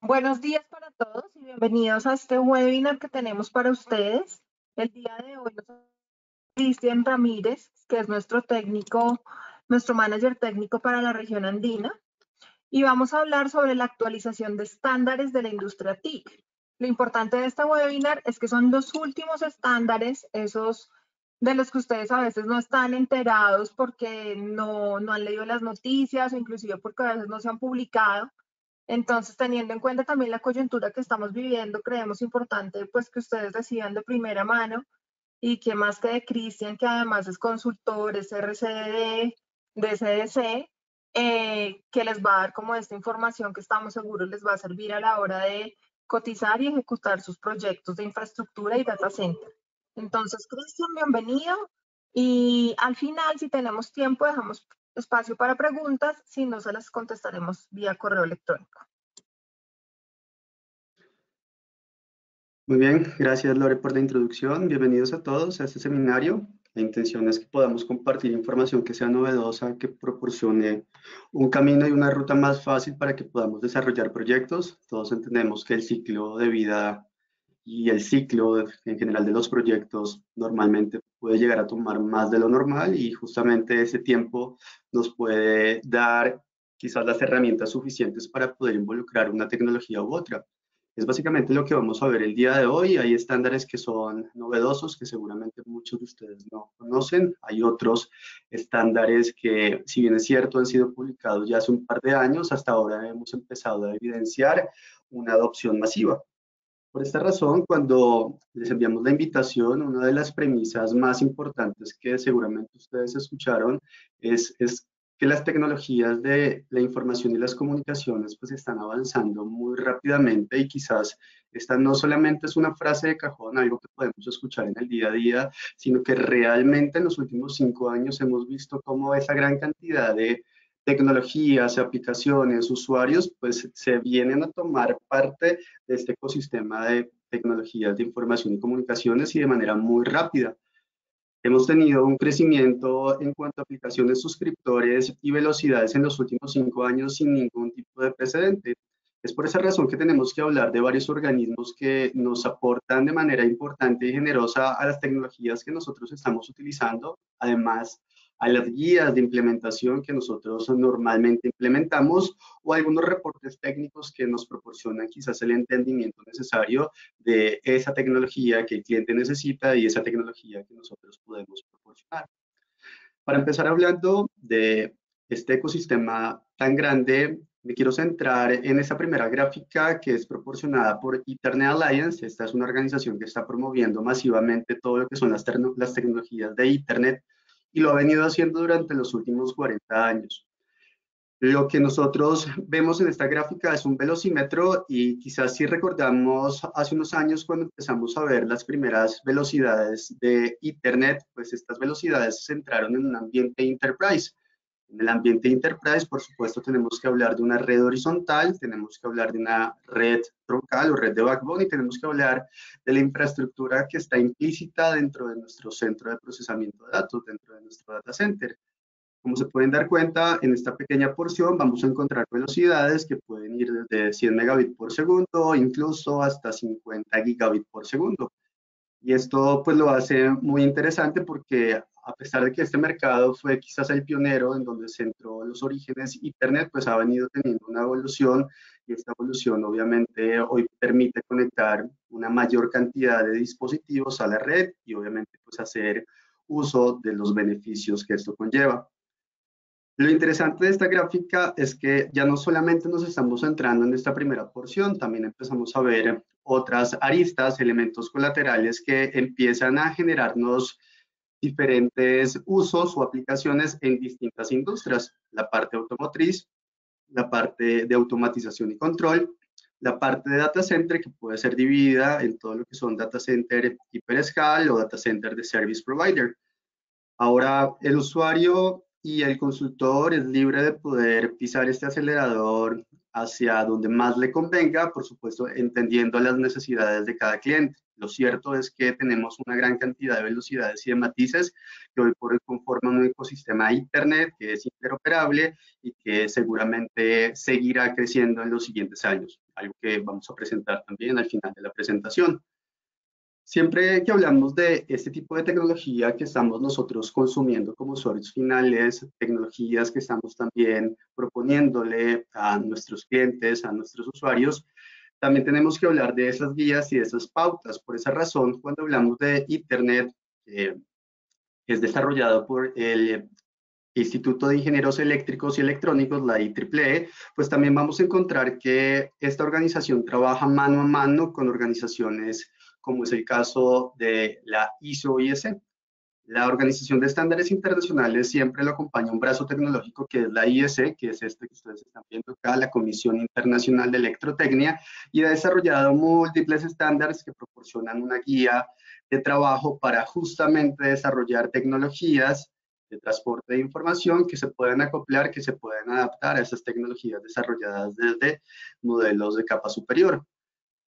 Buenos días para todos y bienvenidos a este webinar que tenemos para ustedes. El día de hoy nos acompaña Cristian Ramírez, que es nuestro técnico, nuestro manager técnico para la región andina, y vamos a hablar sobre la actualización de estándares de la industria TIC. Lo importante de este webinar es que son los últimos estándares, esos de los que ustedes a veces no están enterados porque no han leído las noticias o inclusive porque a veces no se han publicado. Entonces, teniendo en cuenta también la coyuntura que estamos viviendo, creemos importante pues que ustedes reciban de primera mano y que más que de Cristian, que además es consultor, es RCD de CDC, que les va a dar como esta información que estamos seguros les va a servir a la hora de cotizar y ejecutar sus proyectos de infraestructura y data center. Entonces, Cristian, bienvenido. Y al final, si tenemos tiempo, dejamos espacio para preguntas, si no se las contestaremos vía correo electrónico. Muy bien, gracias Lore por la introducción. Bienvenidos a todos a este seminario. La intención es que podamos compartir información que sea novedosa, que proporcione un camino y una ruta más fácil para que podamos desarrollar proyectos. Todos entendemos que el ciclo de vida y el ciclo en general de los proyectos normalmente puede llegar a tomar más de lo normal y justamente ese tiempo nos puede dar quizás las herramientas suficientes para poder involucrar una tecnología u otra. Es básicamente lo que vamos a ver el día de hoy. Hay estándares que son novedosos, que seguramente muchos de ustedes no conocen. Hay otros estándares que, si bien es cierto, han sido publicados ya hace un par de años, hasta ahora hemos empezado a evidenciar una adopción masiva. Por esta razón, cuando les enviamos la invitación, una de las premisas más importantes que seguramente ustedes escucharon es que las tecnologías de la información y las comunicaciones pues están avanzando muy rápidamente y quizás esta no solamente es una frase de cajón, algo que podemos escuchar en el día a día, sino que realmente en los últimos 5 años hemos visto cómo esa gran cantidad de tecnologías, aplicaciones, usuarios, pues se vienen a tomar parte de este ecosistema de tecnologías de información y comunicaciones y de manera muy rápida. Hemos tenido un crecimiento en cuanto a aplicaciones, suscriptores y velocidades en los últimos 5 años sin ningún tipo de precedente. Es por esa razón que tenemos que hablar de varios organismos que nos aportan de manera importante y generosa a las tecnologías que nosotros estamos utilizando, además a las guías de implementación que nosotros normalmente implementamos o algunos reportes técnicos que nos proporcionan quizás el entendimiento necesario de esa tecnología que el cliente necesita y esa tecnología que nosotros podemos proporcionar. Para empezar hablando de este ecosistema tan grande, me quiero centrar en esta primera gráfica que es proporcionada por Ethernet Alliance. Esta es una organización que está promoviendo masivamente todo lo que son las tecnologías de Ethernet y lo ha venido haciendo durante los últimos 40 años. Lo que nosotros vemos en esta gráfica es un velocímetro y quizás si recordamos hace unos años cuando empezamos a ver las primeras velocidades de Ethernet, pues estas velocidades se centraron en un ambiente enterprise. En el ambiente enterprise, por supuesto, tenemos que hablar de una red horizontal, tenemos que hablar de una red troncal o red de backbone y tenemos que hablar de la infraestructura que está implícita dentro de nuestro centro de procesamiento de datos, dentro de nuestro data center. Como se pueden dar cuenta, en esta pequeña porción vamos a encontrar velocidades que pueden ir desde 100 megabits por segundo, incluso hasta 50 gigabits por segundo. Y esto pues lo hace muy interesante porque a pesar de que este mercado fue quizás el pionero en donde centró los orígenes Internet, pues ha venido teniendo una evolución y esta evolución obviamente hoy permite conectar una mayor cantidad de dispositivos a la red y obviamente pues hacer uso de los beneficios que esto conlleva. Lo interesante de esta gráfica es que ya no solamente nos estamos centrando en esta primera porción, también empezamos a ver otras aristas, elementos colaterales que empiezan a generarnos diferentes usos o aplicaciones en distintas industrias. La parte automotriz, la parte de automatización y control, la parte de data center que puede ser dividida en todo lo que son data center hiperescal o data center de service provider. Ahora, el usuario y el consultor es libre de poder pisar este acelerador hacia donde más le convenga, por supuesto, entendiendo las necesidades de cada cliente. Lo cierto es que tenemos una gran cantidad de velocidades y de matices que hoy por hoy conforman un ecosistema de Internet que es interoperable y que seguramente seguirá creciendo en los siguientes años, algo que vamos a presentar también al final de la presentación. Siempre que hablamos de este tipo de tecnología que estamos nosotros consumiendo como usuarios finales, tecnologías que estamos también proponiéndole a nuestros clientes, a nuestros usuarios, también tenemos que hablar de esas guías y de esas pautas. Por esa razón, cuando hablamos de Internet, que es desarrollado por el Instituto de Ingenieros Eléctricos y Electrónicos, la IEEE, pues también vamos a encontrar que esta organización trabaja mano a mano con organizaciones como es el caso de la ISO-IEC. La Organización de Estándares Internacionales siempre lo acompaña un brazo tecnológico que es la IEC, que es este que ustedes están viendo acá, la Comisión Internacional de Electrotecnia, y ha desarrollado múltiples estándares que proporcionan una guía de trabajo para justamente desarrollar tecnologías de transporte de información que se puedan acoplar, que se puedan adaptar a esas tecnologías desarrolladas desde modelos de capa superior.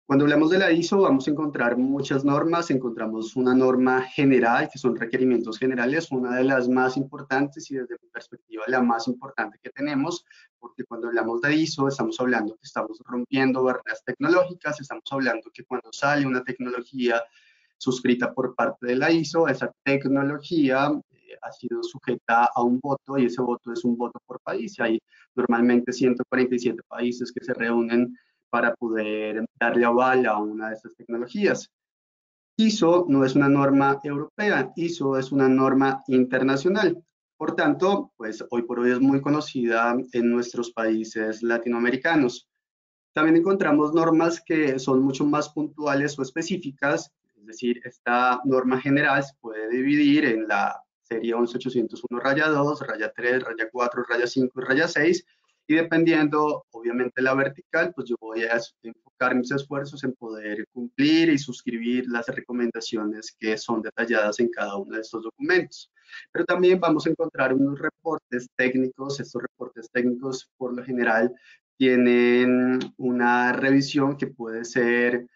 Cuando hablamos de la ISO vamos a encontrar muchas normas, encontramos una norma general, que son requerimientos generales, una de las más importantes y desde mi perspectiva la más importante que tenemos, porque cuando hablamos de ISO estamos hablando que estamos rompiendo barreras tecnológicas, estamos hablando que cuando sale una tecnología suscrita por parte de la ISO, esa tecnología ha sido sujeta a un voto y ese voto es un voto por país. Hay normalmente 147 países que se reúnen para poder darle aval a una de estas tecnologías. ISO no es una norma europea, ISO es una norma internacional. Por tanto, pues hoy por hoy es muy conocida en nuestros países latinoamericanos. También encontramos normas que son mucho más puntuales o específicas, es decir, esta norma general se puede dividir en la serie 11801 raya 2, raya 3, raya 4, raya 5 y raya 6, y dependiendo, obviamente, la vertical, pues yo voy a enfocar mis esfuerzos en poder cumplir y suscribir las recomendaciones que son detalladas en cada uno de estos documentos. Pero también vamos a encontrar unos reportes técnicos, estos reportes técnicos por lo general tienen una revisión que puede ser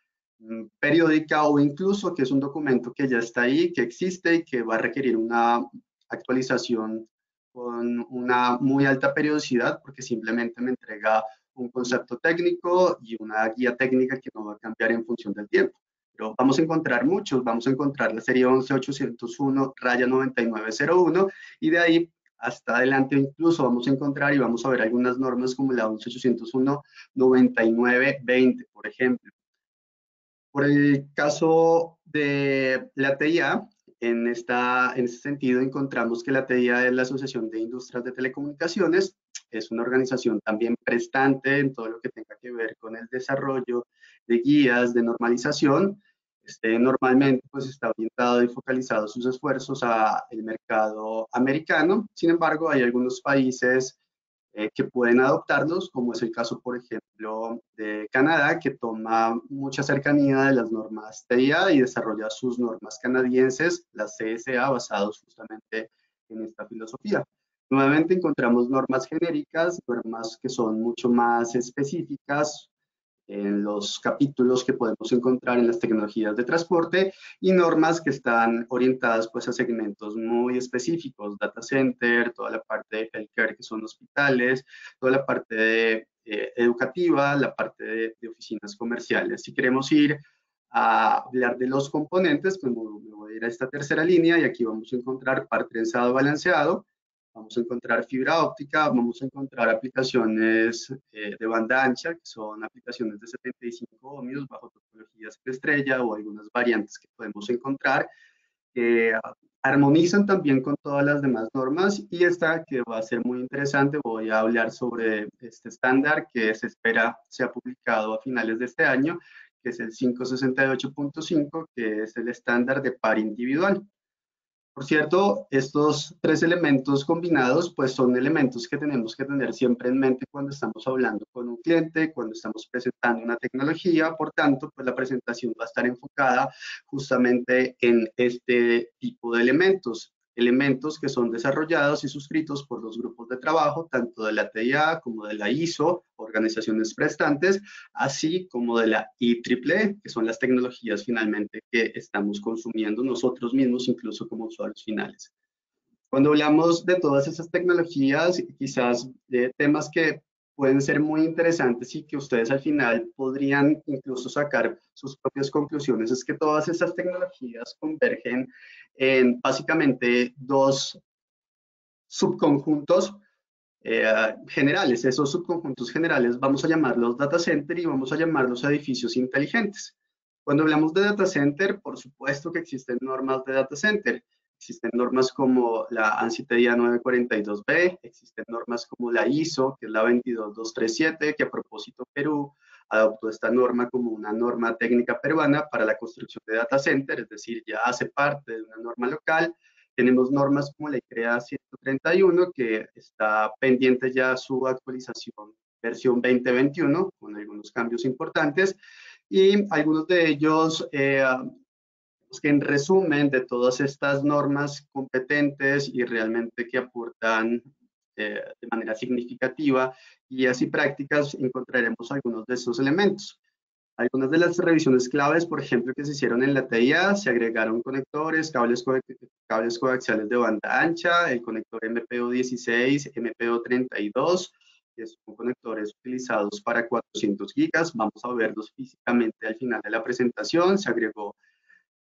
periódica o incluso que es un documento que ya está ahí, que existe y que va a requerir una actualización con una muy alta periodicidad porque simplemente me entrega un concepto técnico y una guía técnica que no va a cambiar en función del tiempo. Pero vamos a encontrar muchos, vamos a encontrar la serie 11801 raya 9901 y de ahí hasta adelante incluso vamos a encontrar y vamos a ver algunas normas como la 11801 9920, por ejemplo. Por el caso de la TIA, en este sentido encontramos que la TIA es la Asociación de Industrias de Telecomunicaciones, es una organización también prestante en todo lo que tenga que ver con el desarrollo de guías de normalización. Normalmente pues está orientado y focalizado sus esfuerzos al mercado americano, sin embargo hay algunos países que pueden adoptarlos, como es el caso, por ejemplo, de Canadá, que toma mucha cercanía de las normas TIA y desarrolla sus normas canadienses, las CSA, basados justamente en esta filosofía. Nuevamente encontramos normas genéricas, normas que son mucho más específicas, en los capítulos que podemos encontrar en las tecnologías de transporte y normas que están orientadas pues a segmentos muy específicos, data center, toda la parte de healthcare que son hospitales, toda la parte de, educativa, la parte de oficinas comerciales. Si queremos ir a hablar de los componentes, pues me voy a ir a esta tercera línea y aquí vamos a encontrar par trenzado balanceado, vamos a encontrar fibra óptica, vamos a encontrar aplicaciones de banda ancha, que son aplicaciones de 75 ohmios bajo topologías de estrella o algunas variantes que podemos encontrar, que armonizan también con todas las demás normas y esta que va a ser muy interesante, voy a hablar sobre este estándar que se espera sea publicado a finales de este año, que es el 568.5, que es el estándar de par individual. Por cierto, estos tres elementos combinados, pues son elementos que tenemos que tener siempre en mente cuando estamos hablando con un cliente, cuando estamos presentando una tecnología. Por tanto, pues la presentación va a estar enfocada justamente en este tipo de elementos. elementos que son desarrollados y suscritos por los grupos de trabajo, tanto de la TIA como de la ISO, organizaciones prestantes, así como de la IEEE, que son las tecnologías finalmente que estamos consumiendo nosotros mismos, incluso como usuarios finales. Cuando hablamos de todas esas tecnologías, quizás de temas que pueden ser muy interesantes y que ustedes al final podrían incluso sacar sus propias conclusiones, es que todas esas tecnologías convergen en básicamente dos subconjuntos generales. Esos subconjuntos generales vamos a llamarlos data center y vamos a llamarlos edificios inteligentes. Cuando hablamos de data center, por supuesto que existen normas de data center. Existen normas como la ANSI TDIA 942B, existen normas como la ISO, que es la 22237, que a propósito Perú adoptó esta norma como una norma técnica peruana para la construcción de data center, es decir, ya hace parte de una norma local. Tenemos normas como la ICREA 131, que está pendiente ya su actualización versión 2021, con algunos cambios importantes, y algunos de ellos, que en resumen de todas estas normas competentes y realmente que aportan de manera significativa y así prácticas, encontraremos algunos de esos elementos. Algunas de las revisiones claves, por ejemplo, que se hicieron en la TIA, se agregaron conectores, cables coaxiales de banda ancha, el conector MPO16, MPO32, que son conectores utilizados para 400 gigas. Vamos a verlos físicamente al final de la presentación. Se agregó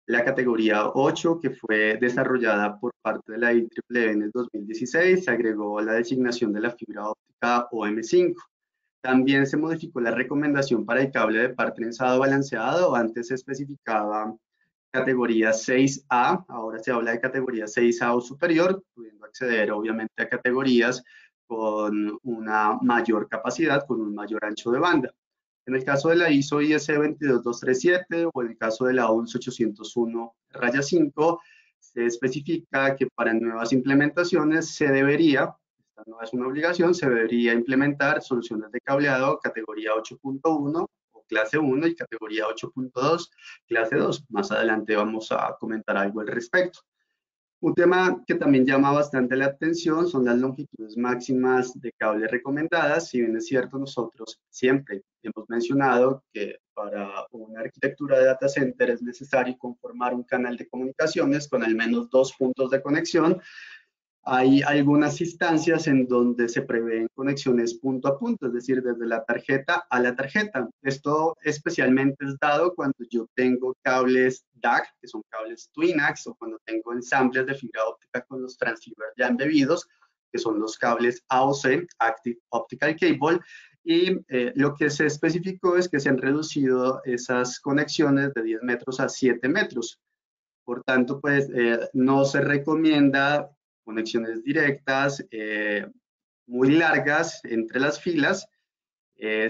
la categoría 8, que fue desarrollada por parte de la IEEE en el 2016. Se agregó la designación de la fibra óptica OM5. También se modificó la recomendación para el cable de par trenzado balanceado. Antes se especificaba categoría 6A, ahora se habla de categoría 6A o superior, pudiendo acceder obviamente a categorías con una mayor capacidad, con un mayor ancho de banda. En el caso de la ISO IS 22237 o en el caso de la ONS 801-5, se especifica que para nuevas implementaciones se debería, esta no es una obligación, se debería implementar soluciones de cableado categoría 8.1 o clase 1 y categoría 8.2 clase 2. Más adelante vamos a comentar algo al respecto. Un tema que también llama bastante la atención son las longitudes máximas de cable recomendadas. Si bien es cierto, nosotros siempre hemos mencionado que para una arquitectura de data center es necesario conformar un canal de comunicaciones con al menos 2 puntos de conexión. Hay algunas instancias en donde se prevén conexiones punto a punto, es decir, desde la tarjeta a la tarjeta. Esto especialmente es dado cuando yo tengo cables DAC, que son cables Twinax, o cuando tengo ensambles de fibra óptica con los transceivers ya embebidos, que son los cables AOC, Active Optical Cable, y lo que se especificó es que se han reducido esas conexiones de 10 metros a 7 metros. Por tanto, pues no se recomienda conexiones directas muy largas entre las filas,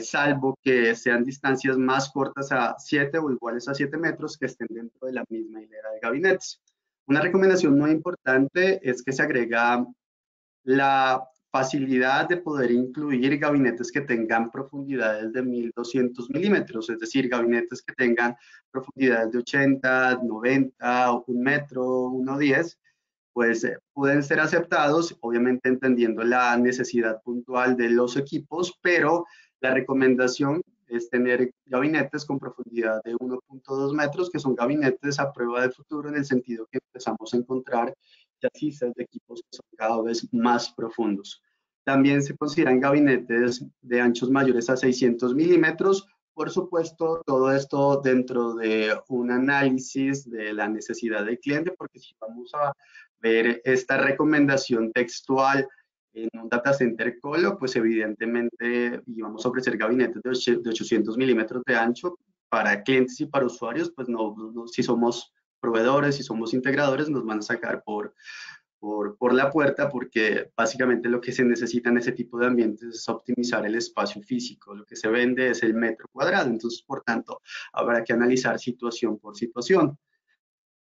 salvo que sean distancias más cortas a 7 o iguales a 7 metros que estén dentro de la misma hilera de gabinetes. Una recomendación muy importante es que se agrega la facilidad de poder incluir gabinetes que tengan profundidades de 1200 milímetros, es decir, gabinetes que tengan profundidades de 80, 90, 1 metro, 1,10, pues pueden ser aceptados, obviamente entendiendo la necesidad puntual de los equipos, pero la recomendación es tener gabinetes con profundidad de 1.2 metros, que son gabinetes a prueba de futuro en el sentido que empezamos a encontrar chasis de equipos que son cada vez más profundos. También se consideran gabinetes de anchos mayores a 600 milímetros. Por supuesto, todo esto dentro de un análisis de la necesidad del cliente, porque si vamos a ver esta recomendación textual en un data center colo, pues evidentemente íbamos a ofrecer gabinetes de 800 milímetros de ancho para clientes y para usuarios, pues no, si somos proveedores, si somos integradores, nos van a sacar por la puerta, porque básicamente lo que se necesita en ese tipo de ambientes es optimizar el espacio físico. Lo que se vende es el metro cuadrado, entonces, por tanto, habrá que analizar situación por situación.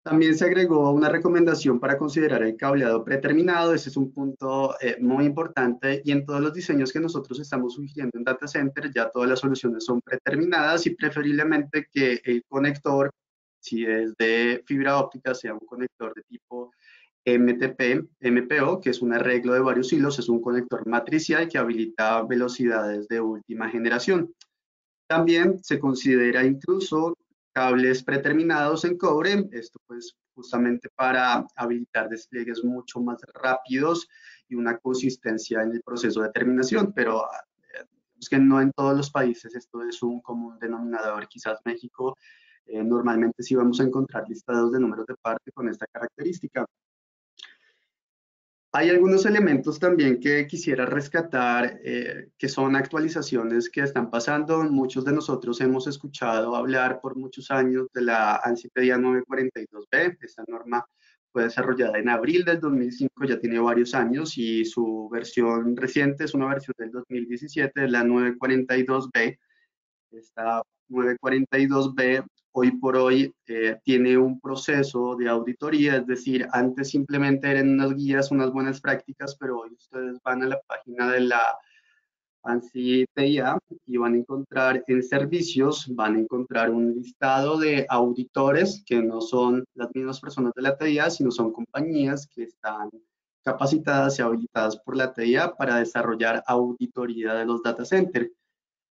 También se agregó una recomendación para considerar el cableado predeterminado. Ese es un punto muy importante y en todos los diseños que nosotros estamos sugiriendo en Data Center ya todas las soluciones son predeterminadas y preferiblemente que el conector, si es de fibra óptica, sea un conector de tipo MTP, MPO, que es un arreglo de varios hilos, es un conector matricial que habilita velocidades de última generación. También se considera incluso cables predeterminados en cobre, esto pues justamente para habilitar despliegues mucho más rápidos y una consistencia en el proceso de terminación, pero es que no en todos los países esto es un común denominador. Quizás México normalmente sí vamos a encontrar listados de números de parte con esta característica. Hay algunos elementos también que quisiera rescatar, que son actualizaciones que están pasando. Muchos de nosotros hemos escuchado hablar por muchos años de la ANSI PDA 942B. Esta norma fue desarrollada en abril del 2005, ya tiene varios años y su versión reciente es una versión del 2017, la 942B. Esta 942B hoy por hoy tiene un proceso de auditoría, es decir, antes simplemente eran unas guías, unas buenas prácticas, pero hoy ustedes van a la página de la ANSI TIA y van a encontrar en servicios, van a encontrar un listado de auditores que no son las mismas personas de la TIA, sino son compañías que están capacitadas y habilitadas por la TIA para desarrollar auditoría de los data centers.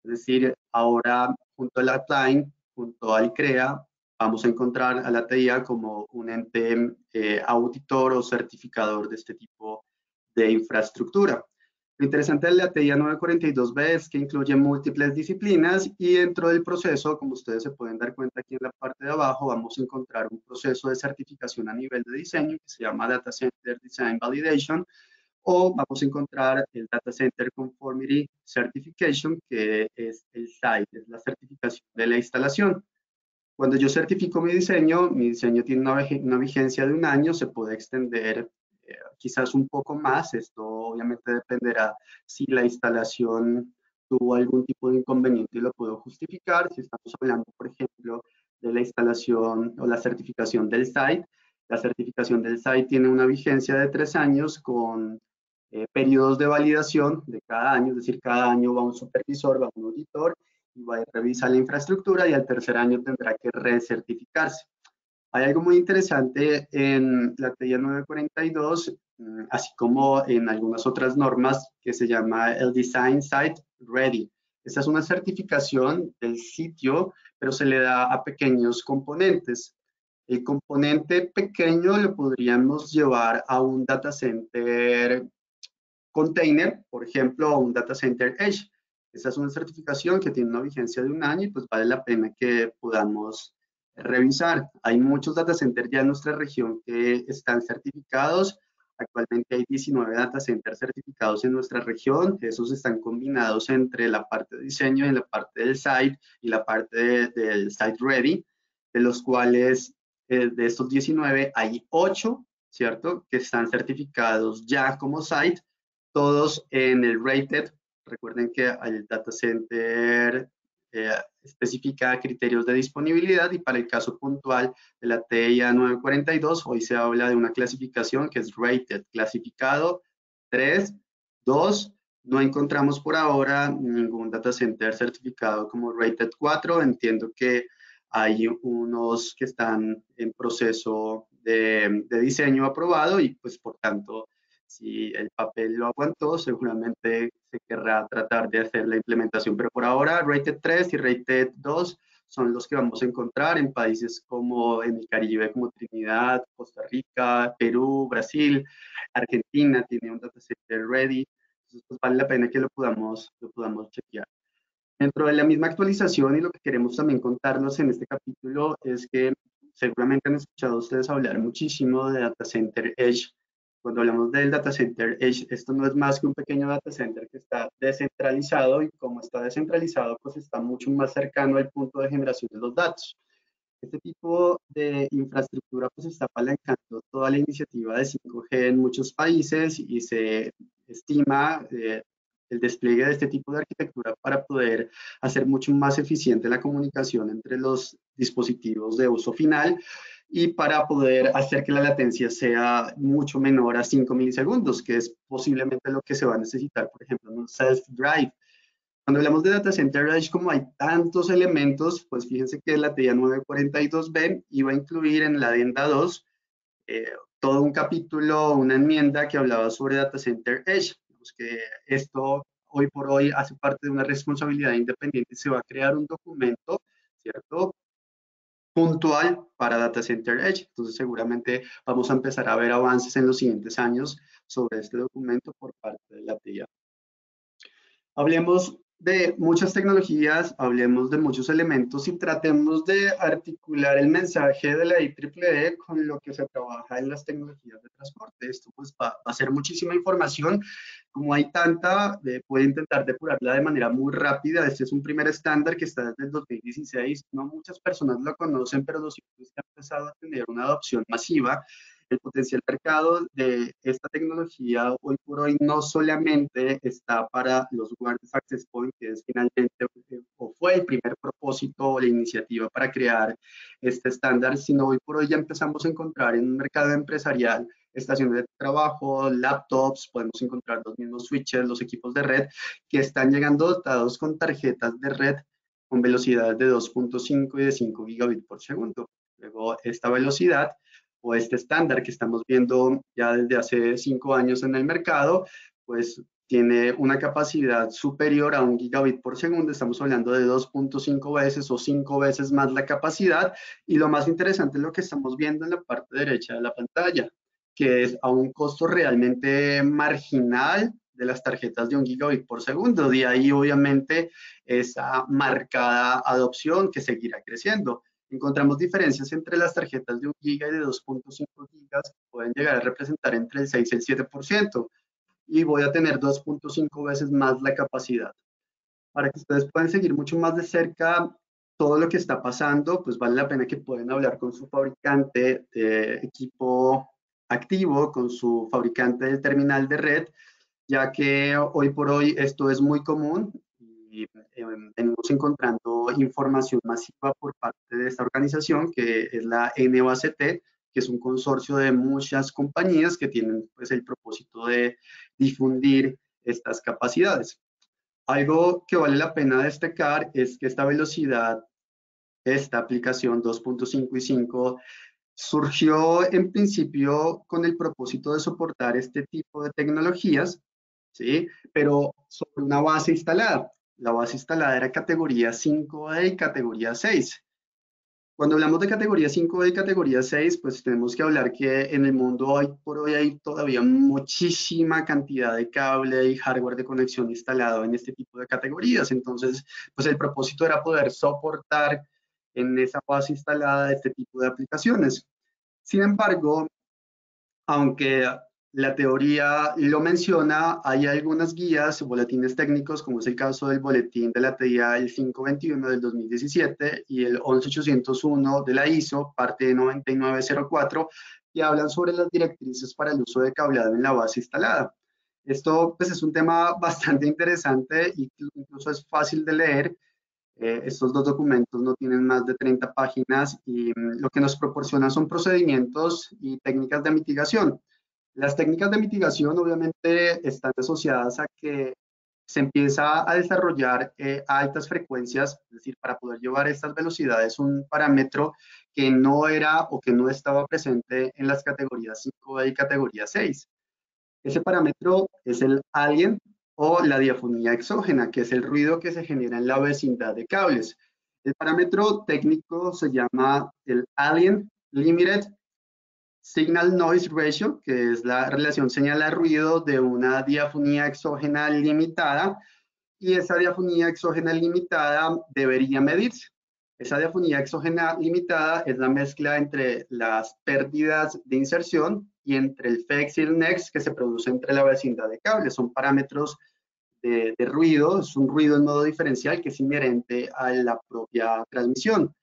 Es decir, ahora junto al Uptime, junto al CREA, vamos a encontrar a la TIA como un ente auditor o certificador de este tipo de infraestructura. Lo interesante de la TIA 942B es que incluye múltiples disciplinas y dentro del proceso, como ustedes se pueden dar cuenta aquí en la parte de abajo, vamos a encontrar un proceso de certificación a nivel de diseño que se llama Data Center Design Validation, o vamos a encontrar el Data Center Conformity Certification, que es el SITE, es la certificación de la instalación. Cuando yo certifico mi diseño tiene una vigencia de un año, se puede extender quizás un poco más. Esto obviamente dependerá si la instalación tuvo algún tipo de inconveniente y lo puedo justificar. Si estamos hablando, por ejemplo, de la instalación o la certificación del site, la certificación del site tiene una vigencia de 3 años con periodos de validación de cada año, es decir, cada año va un supervisor, va un auditor y va a revisar la infraestructura y al tercer año tendrá que recertificarse. Hay algo muy interesante en la TIA 942, así como en algunas otras normas, que se llama el Design Site Ready. Esta es una certificación del sitio, pero se le da a pequeños componentes. El componente pequeño lo podríamos llevar a un data center container, por ejemplo, a un data center edge. Esta es una certificación que tiene una vigencia de un año y pues vale la pena que podamos revisar. Hay muchos data centers ya en nuestra región que están certificados. Actualmente hay 19 data centers certificados en nuestra región. Esos están combinados entre la parte de diseño y la parte del site y la parte del site ready, de los cuales de estos 19 hay 8, ¿cierto?, que están certificados ya como site, todos en el rated. Recuerden que el data center especifica criterios de disponibilidad y para el caso puntual de la TIA 942, hoy se habla de una clasificación que es rated, clasificado 3, 2. No encontramos por ahora ningún data center certificado como rated 4. Entiendo que hay unos que están en proceso de diseño aprobado y pues por tanto si el papel lo aguantó, seguramente se querrá tratar de hacer la implementación, pero por ahora Rated 3 y Rated 2 son los que vamos a encontrar en países como en el Caribe, como Trinidad, Costa Rica, Perú, Brasil, Argentina tiene un data center ready, entonces pues vale la pena que lo podamos chequear. Dentro de la misma actualización y lo que queremos también contarnos en este capítulo es que seguramente han escuchado ustedes hablar muchísimo de Data Center Edge. Cuando hablamos del Data Center Edge, esto no es más que un pequeño data center que está descentralizado y como está descentralizado, pues está mucho más cercano al punto de generación de los datos. Este tipo de infraestructura pues está apalancando toda la iniciativa de 5G en muchos países y se estima el despliegue de este tipo de arquitectura para poder hacer mucho más eficiente la comunicación entre los dispositivos de uso final y para poder hacer que la latencia sea mucho menor a 5 milisegundos, que es posiblemente lo que se va a necesitar, por ejemplo, en un self-drive. Cuando hablamos de Data Center Edge, como hay tantos elementos, pues fíjense que la TIA 942B iba a incluir en la adenda 2 todo un capítulo, una enmienda que hablaba sobre Data Center Edge, pues que esto hoy por hoy hace parte de una responsabilidad independiente y se va a crear un documento, ¿cierto?, puntual para Data Center Edge. Entonces seguramente vamos a empezar a ver avances en los siguientes años sobre este documento por parte de la TIA. Hablemos de muchas tecnologías, hablemos de muchos elementos y tratemos de articular el mensaje de la IEEE con lo que se trabaja en las tecnologías de transporte. Esto pues va a ser muchísima información. Como hay tanta, puedo intentar depurarla de manera muy rápida. Este es un primer estándar que está desde el 2016. No muchas personas lo conocen, pero lo cierto es que ha empezado a tener una adopción masiva. El potencial mercado de esta tecnología hoy por hoy no solamente está para los Wireless Access Point, que es finalmente o fue el primer propósito o la iniciativa para crear este estándar, sino hoy por hoy ya empezamos a encontrar en un mercado empresarial estaciones de trabajo, laptops, podemos encontrar los mismos switches, los equipos de red que están llegando dotados con tarjetas de red con velocidades de 2.5 y de 5 gigabits por segundo. Luego, esta velocidad o este estándar que estamos viendo ya desde hace 5 años en el mercado, pues tiene una capacidad superior a 1 gigabit por segundo. Estamos hablando de 2.5 veces o 5 veces más la capacidad. Y lo más interesante es lo que estamos viendo en la parte derecha de la pantalla, que es a un costo realmente marginal de las tarjetas de 1 gigabit por segundo. De ahí, obviamente, esa marcada adopción que seguirá creciendo. Encontramos diferencias entre las tarjetas de 1 giga y de 2.5 gigas que pueden llegar a representar entre el 6 y el 7%, y voy a tener 2.5 veces más la capacidad. Para que ustedes puedan seguir mucho más de cerca todo lo que está pasando, pues vale la pena que puedan hablar con su fabricante de equipo activo, con su fabricante del terminal de red, ya que hoy por hoy esto es muy común y venimos encontrando información masiva por parte de esta organización que es la NOACT, que es un consorcio de muchas compañías que tienen pues el propósito de difundir estas capacidades. Algo que vale la pena destacar es que esta velocidad, esta aplicación 2.5 y 5, surgió en principio con el propósito de soportar este tipo de tecnologías, ¿sí? Pero sobre una base instalada. La base instalada era categoría 5E y categoría 6. Cuando hablamos de categoría 5 y categoría 6, pues tenemos que hablar que en el mundo hoy por hoy hay todavía muchísima cantidad de cable y hardware de conexión instalado en este tipo de categorías. Entonces, pues el propósito era poder soportar en esa base instalada este tipo de aplicaciones. Sin embargo, aunque la teoría lo menciona, hay algunas guías, boletines técnicos, como es el caso del boletín de la TIA el 521 del 2017 y el 11801 de la ISO, parte 9904, que hablan sobre las directrices para el uso de cableado en la base instalada. Esto pues, es un tema bastante interesante y incluso es fácil de leer. Estos dos documentos no tienen más de 30 páginas y lo que nos proporcionan son procedimientos y técnicas de mitigación. Las técnicas de mitigación obviamente están asociadas a que se empieza a desarrollar a altas frecuencias, es decir, para poder llevar estas velocidades, un parámetro que no era o que no estaba presente en las categorías 5 y categoría 6. Ese parámetro es el alien o la diafonía exógena, que es el ruido que se genera en la vecindad de cables. El parámetro técnico se llama el Alien Limited Signal Noise Ratio, que es la relación señal-ruido de una diafonía exógena limitada, y esa diafonía exógena limitada debería medirse. Esa diafonía exógena limitada es la mezcla entre las pérdidas de inserción y entre el FEX y el NEX que se produce entre la vecindad de cables. Son parámetros de ruido, es un ruido en modo diferencial que es inherente a la propia transmisión.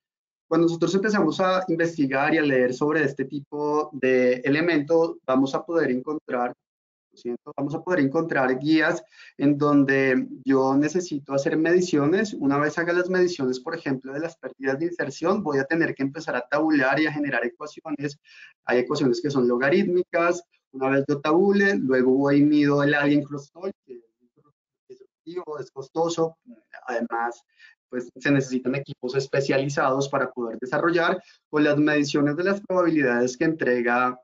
Cuando nosotros empezamos a investigar y a leer sobre este tipo de elementos, vamos a poder encontrar guías en donde yo necesito hacer mediciones. Una vez haga las mediciones, por ejemplo, de las pérdidas de inserción, voy a tener que empezar a tabular y a generar ecuaciones. Hay ecuaciones que son logarítmicas. Una vez yo tabule, luego voy y mido el alien crosstalk, que es disruptivo, es costoso. Además, pues se necesitan equipos especializados para poder desarrollar con las mediciones de las probabilidades que entrega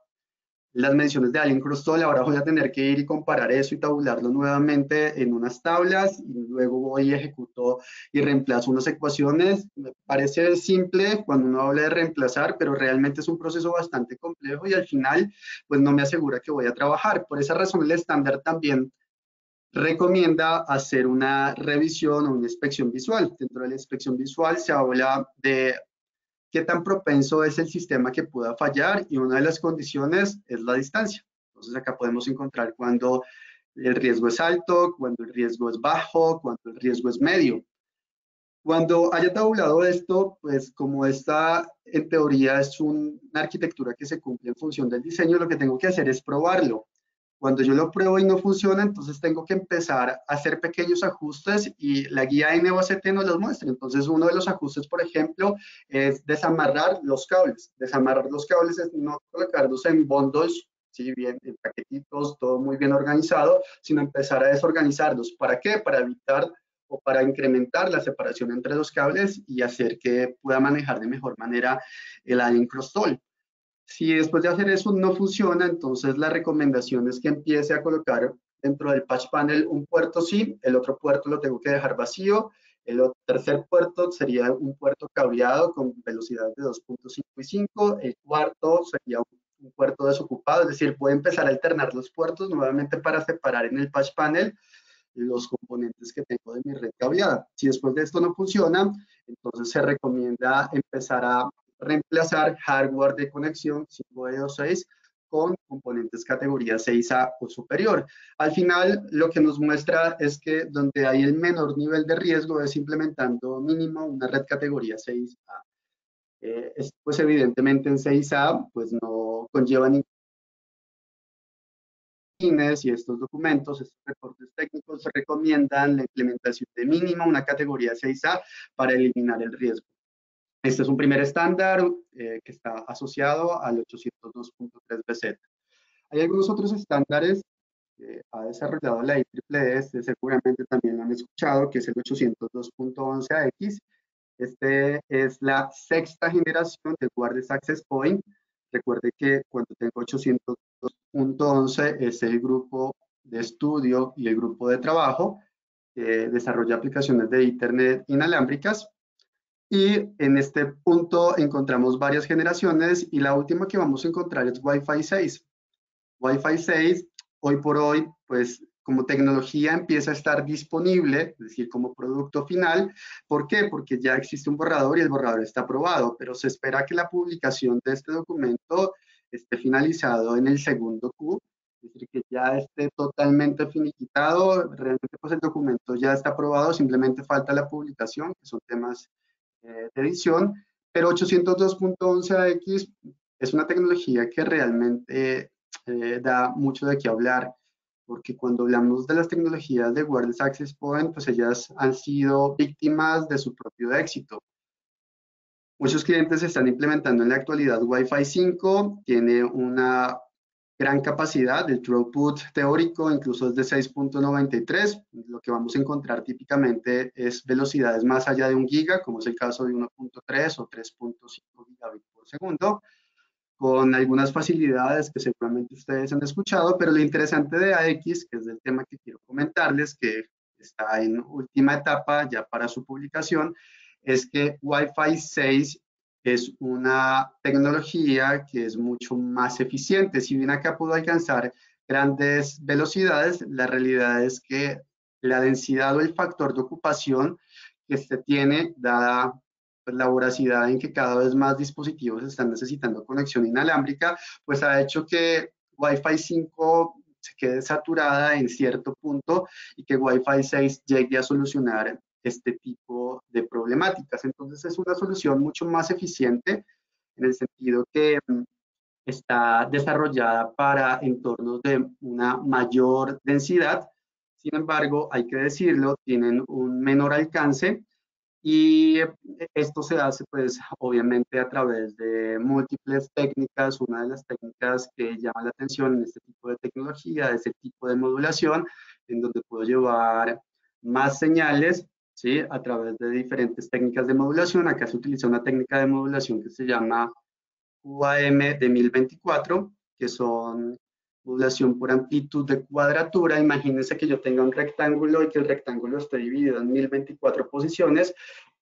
las mediciones de Allen Crostall. Ahora voy a tener que ir y comparar eso y tabularlo nuevamente en unas tablas y luego voy y ejecuto y reemplazo unas ecuaciones. Me parece simple cuando uno habla de reemplazar, pero realmente es un proceso bastante complejo y al final pues no me asegura que voy a trabajar. Por esa razón el estándar también recomienda hacer una revisión o una inspección visual. Dentro de la inspección visual se habla de qué tan propenso es el sistema que pueda fallar y una de las condiciones es la distancia. Entonces acá podemos encontrar cuando el riesgo es alto, cuando el riesgo es bajo, cuando el riesgo es medio. Cuando haya tabulado esto, pues como esta en teoría es una arquitectura que se cumple en función del diseño, lo que tengo que hacer es probarlo. Cuando yo lo pruebo y no funciona, entonces tengo que empezar a hacer pequeños ajustes y la guía NOACT nos los muestra. Entonces uno de los ajustes, por ejemplo, es desamarrar los cables. Desamarrar los cables es no colocarlos en bundles, ¿sí? Bien, en paquetitos, todo muy bien organizado, sino empezar a desorganizarlos. ¿Para qué? Para evitar o para incrementar la separación entre los cables y hacer que pueda manejar de mejor manera el Allen Crostall. Si después de hacer eso no funciona, entonces la recomendación es que empiece a colocar dentro del patch panel un puerto sí, el otro puerto lo tengo que dejar vacío, el tercer puerto sería un puerto cableado con velocidad de 2.5 y 5, el cuarto sería un puerto desocupado, es decir, puedo empezar a alternar los puertos nuevamente para separar en el patch panel los componentes que tengo de mi red cableada. Si después de esto no funciona, entonces se recomienda empezar a reemplazar hardware de conexión 5E26 con componentes categoría 6A o superior. Al final, lo que nos muestra es que donde hay el menor nivel de riesgo es implementando mínimo una red categoría 6A. Pues evidentemente en 6A pues no conlleva ningún y estos documentos, estos reportes técnicos recomiendan la implementación de mínimo una categoría 6A para eliminar el riesgo. Este es un primer estándar que está asociado al 802.3 BZ. Hay algunos otros estándares que ha desarrollado la IEEE, seguramente también lo han escuchado, que es el 802.11AX. Este es la sexta generación de Wireless Access Point. Recuerde que cuando tengo 802.11 es el grupo de estudio y el grupo de trabajo que desarrolla aplicaciones de Internet inalámbricas. Y en este punto encontramos varias generaciones y la última que vamos a encontrar es Wi-Fi 6. Wi-Fi 6, hoy por hoy, pues como tecnología empieza a estar disponible, es decir, como producto final. ¿Por qué? Porque ya existe un borrador y el borrador está aprobado, pero se espera que la publicación de este documento esté finalizado en el segundo Q, es decir, que ya esté totalmente finiquitado. Realmente, pues el documento ya está aprobado, simplemente falta la publicación, que son temas de edición, pero 802.11ax es una tecnología que realmente da mucho de qué hablar, porque cuando hablamos de las tecnologías de Wireless Access Point, pues ellas han sido víctimas de su propio éxito. Muchos clientes están implementando en la actualidad Wi-Fi 5, tiene una gran capacidad, el throughput teórico incluso es de 6.93, lo que vamos a encontrar típicamente es velocidades más allá de 1 giga, como es el caso de 1.3 o 3.5 gigabits por segundo, con algunas facilidades que seguramente ustedes han escuchado, pero lo interesante de AX, que es el tema que quiero comentarles, que está en última etapa ya para su publicación, es que Wi-Fi 6 es una tecnología que es mucho más eficiente. Si bien acá puedo alcanzar grandes velocidades, la realidad es que la densidad o el factor de ocupación que este tiene, dada pues, la voracidad en que cada vez más dispositivos están necesitando conexión inalámbrica, pues ha hecho que Wi-Fi 5 se quede saturada en cierto punto y que Wi-Fi 6 llegue a solucionar este tipo de problemáticas. Entonces es una solución mucho más eficiente en el sentido que está desarrollada para entornos de una mayor densidad. Sin embargo, hay que decirlo, tienen un menor alcance y esto se hace pues obviamente a través de múltiples técnicas. Una de las técnicas que llama la atención en este tipo de tecnología es el tipo de modulación, en donde puedo llevar más señales, ¿sí? A través de diferentes técnicas de modulación. Acá se utiliza una técnica de modulación que se llama UAM de 1024, que son modulación por amplitud de cuadratura. Imagínense que yo tenga un rectángulo y que el rectángulo esté dividido en 1024 posiciones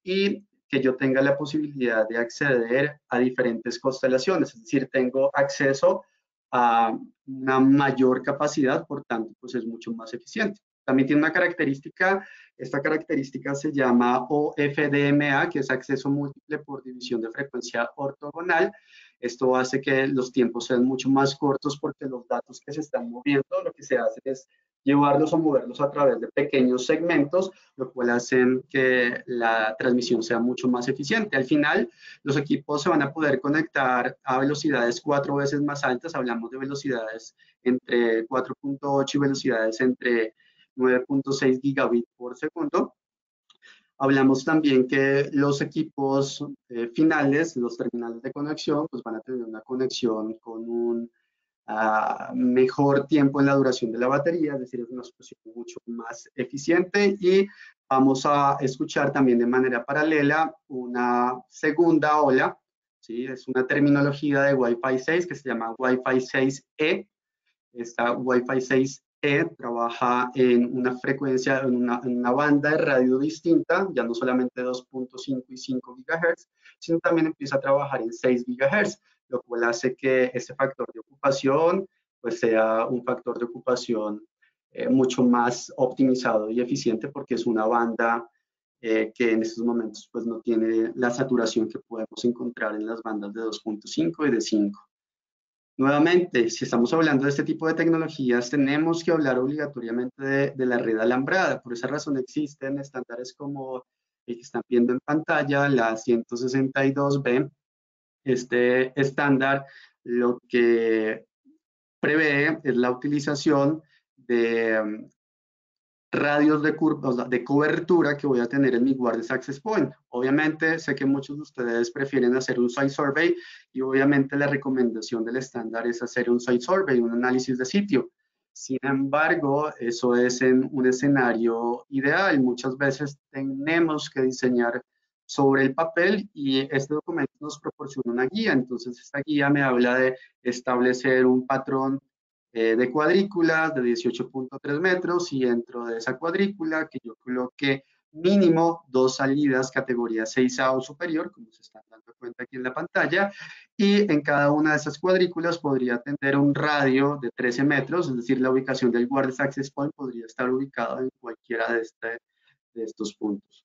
y que yo tenga la posibilidad de acceder a diferentes constelaciones, es decir, tengo acceso a una mayor capacidad, por tanto, pues es mucho más eficiente. También tiene una característica, esta característica se llama OFDMA, que es acceso múltiple por división de frecuencia ortogonal. Esto hace que los tiempos sean mucho más cortos porque los datos que se están moviendo, lo que se hace es llevarlos o moverlos a través de pequeños segmentos, lo cual hace que la transmisión sea mucho más eficiente. Al final, los equipos se van a poder conectar a velocidades 4 veces más altas. Hablamos de velocidades entre 4.8 y velocidades entre 9.6 gigabits por segundo. Hablamos también que los equipos finales, los terminales de conexión, pues van a tener una conexión con un mejor tiempo en la duración de la batería, es decir, es una solución mucho más eficiente. Y vamos a escuchar también de manera paralela una segunda ola, ¿sí? Es una terminología de Wi-Fi 6 que se llama Wi-Fi 6E. Esta Wi-Fi 6E trabaja en una frecuencia, en una banda de radio distinta, ya no solamente 2.5 y 5 GHz, sino también empieza a trabajar en 6 GHz, lo cual hace que ese factor de ocupación pues sea un factor de ocupación mucho más optimizado y eficiente porque es una banda que en estos momentos pues no tiene la saturación que podemos encontrar en las bandas de 2.5 y de 5. Nuevamente, si estamos hablando de este tipo de tecnologías, tenemos que hablar obligatoriamente de la red alambrada. Por esa razón existen estándares como el que están viendo en pantalla, la 162B. Este estándar lo que prevé es la utilización de radios de cobertura que voy a tener en mi Wireless Access Point. Obviamente, sé que muchos de ustedes prefieren hacer un site survey y obviamente la recomendación del estándar es hacer un site survey, un análisis de sitio. Sin embargo, eso es en un escenario ideal. Muchas veces tenemos que diseñar sobre el papel y este documento nos proporciona una guía. Entonces, esta guía me habla de establecer un patrón de cuadrículas de 18.3 metros y dentro de esa cuadrícula que yo coloque mínimo 2 salidas categoría 6A o superior, como se están dando cuenta aquí en la pantalla, y en cada una de esas cuadrículas podría tener un radio de 13 metros, es decir, la ubicación del Wireless Access Point podría estar ubicada en cualquiera de estos puntos.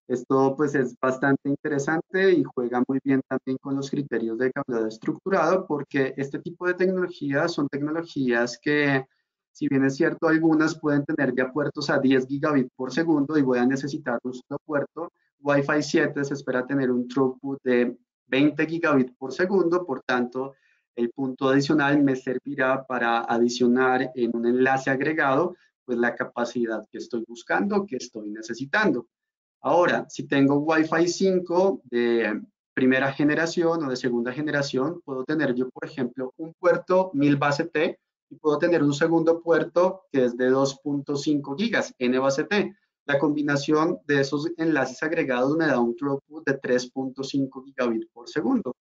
Esto pues es bastante interesante y juega muy bien también con los criterios de cableado estructurado porque este tipo de tecnologías son tecnologías que, si bien es cierto, algunas pueden tener ya puertos a 10 gigabits por segundo y voy a necesitar un solo puerto. Wi-Fi 7 se espera tener un throughput de 20 gigabits por segundo, por tanto, el punto adicional me servirá para adicionar en un enlace agregado pues la capacidad que estoy buscando, que estoy necesitando. Ahora, si tengo Wi-Fi 5 de primera generación o de segunda generación, puedo tener yo, por ejemplo, un puerto 1000 base T y puedo tener un segundo puerto que es de 2.5 gigas, N base T. La combinación de esos enlaces agregados me da un throughput de 3.5 gigabits por segundo.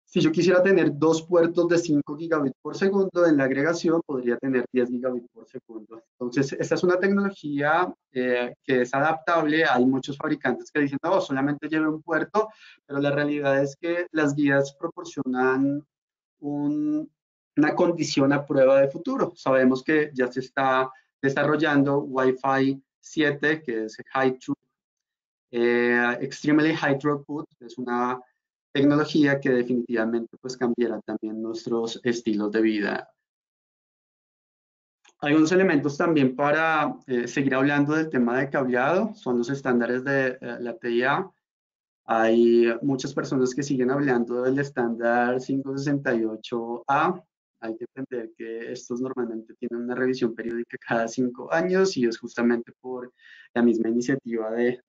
Si yo quisiera tener dos puertos de 5 gigabits por segundo, en la agregación podría tener 10 gigabits por segundo. Entonces, esta es una tecnología que es adaptable. Hay muchos fabricantes que dicen, no, solamente lleve un puerto, pero la realidad es que las guías proporcionan una condición a prueba de futuro. Sabemos que ya se está desarrollando Wi-Fi 7, que es Extremely High Throughput, es una tecnología que definitivamente pues cambiará también nuestros estilos de vida. Hay unos elementos también para seguir hablando del tema de cableado, son los estándares de la TIA. Hay muchas personas que siguen hablando del estándar 568A. Hay que entender que estos normalmente tienen una revisión periódica cada 5 años y es justamente por la misma iniciativa de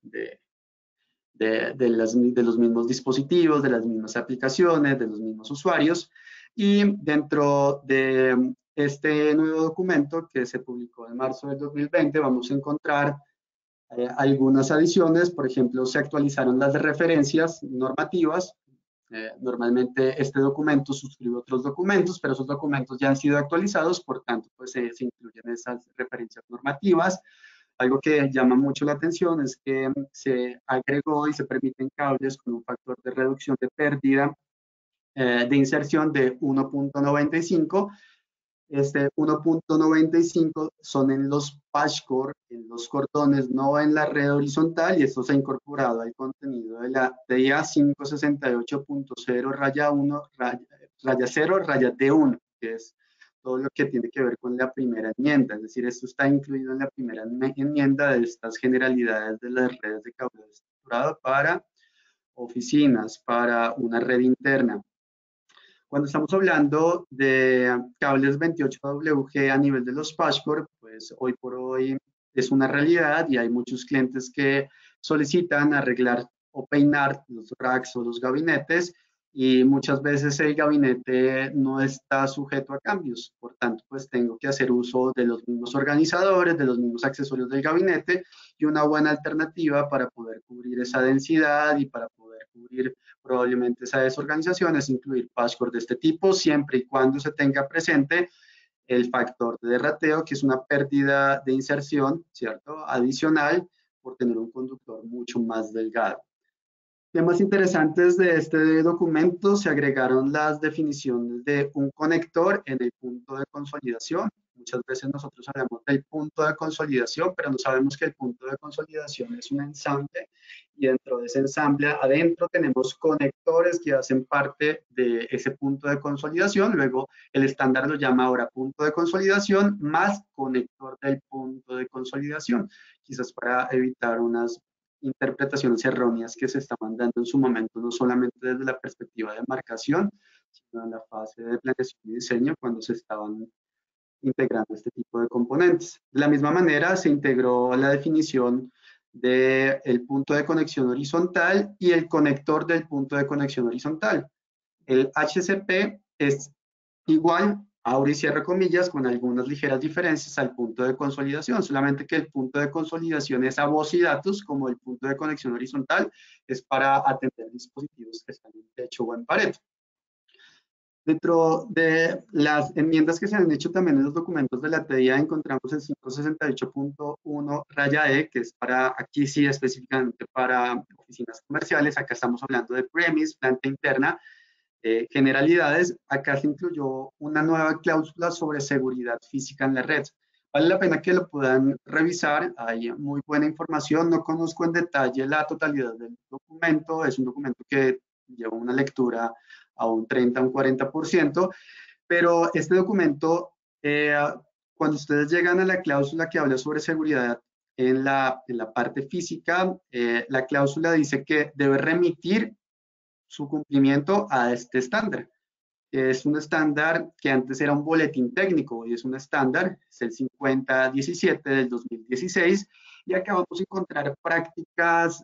los mismos dispositivos, de las mismas aplicaciones, de los mismos usuarios. Y dentro de este nuevo documento que se publicó en marzo del 2020, vamos a encontrar algunas adiciones. Por ejemplo, se actualizaron las referencias normativas. Normalmente este documento suscribe otros documentos, pero esos documentos ya han sido actualizados, por tanto, pues se incluyen esas referencias normativas. Algo que llama mucho la atención es que se agregó y se permiten cables con un factor de reducción de pérdida de inserción de 1.95. Este 1.95 son en los patchcore, en los cordones, no en la red horizontal, y esto se ha incorporado al contenido de la DIA 568.0 raya 1, raya 0, raya D1, que es todo lo que tiene que ver con la primera enmienda. Es decir, esto está incluido en la primera enmienda de estas generalidades de las redes de cableado estructurado para oficinas, para una red interna. Cuando estamos hablando de cables 28WG a nivel de los patchcore, pues hoy por hoy es una realidad y hay muchos clientes que solicitan arreglar o peinar los racks o los gabinetes, y muchas veces el gabinete no está sujeto a cambios. Por tanto, pues tengo que hacer uso de los mismos organizadores, de los mismos accesorios del gabinete, y una buena alternativa para poder cubrir esa densidad y para poder cubrir probablemente esa desorganización es incluir patchcore de este tipo, siempre y cuando se tenga presente el factor de derrateo, que es una pérdida de inserción, ¿cierto? Adicional por tener un conductor mucho más delgado. Temas interesantes de este documento: se agregaron las definiciones de un conector en el punto de consolidación. Muchas veces nosotros hablamos del punto de consolidación, pero no sabemos que el punto de consolidación es un ensamble, y dentro de ese ensamble adentro tenemos conectores que hacen parte de ese punto de consolidación. Luego el estándar lo llama ahora punto de consolidación más conector del punto de consolidación, quizás para evitar unas interpretaciones erróneas que se estaban dando en su momento, no solamente desde la perspectiva de marcación, sino en la fase de planeación y diseño, cuando se estaban integrando este tipo de componentes. De la misma manera, se integró la definición del punto de conexión horizontal y el conector del punto de conexión horizontal. El HCP es igual, abro y cierro comillas, con algunas ligeras diferencias al punto de consolidación, solamente que el punto de consolidación es a voz y datos, como el punto de conexión horizontal es para atender dispositivos que están en techo o en pared. Dentro de las enmiendas que se han hecho también en los documentos de la TIA encontramos el 568.1 raya E, que es para, aquí sí específicamente para oficinas comerciales. Acá estamos hablando de premise, planta interna, generalidades. Acá se incluyó una nueva cláusula sobre seguridad física en la red. Vale la pena que lo puedan revisar, hay muy buena información. No conozco en detalle la totalidad del documento, es un documento que lleva una lectura a un 30, un 40%, pero este documento, cuando ustedes llegan a la cláusula que habla sobre seguridad en la parte física, la cláusula dice que debe remitir su cumplimiento a este estándar. Es un estándar que antes era un boletín técnico, y es un estándar, es el 5017 del 2016, y acá vamos a encontrar prácticas,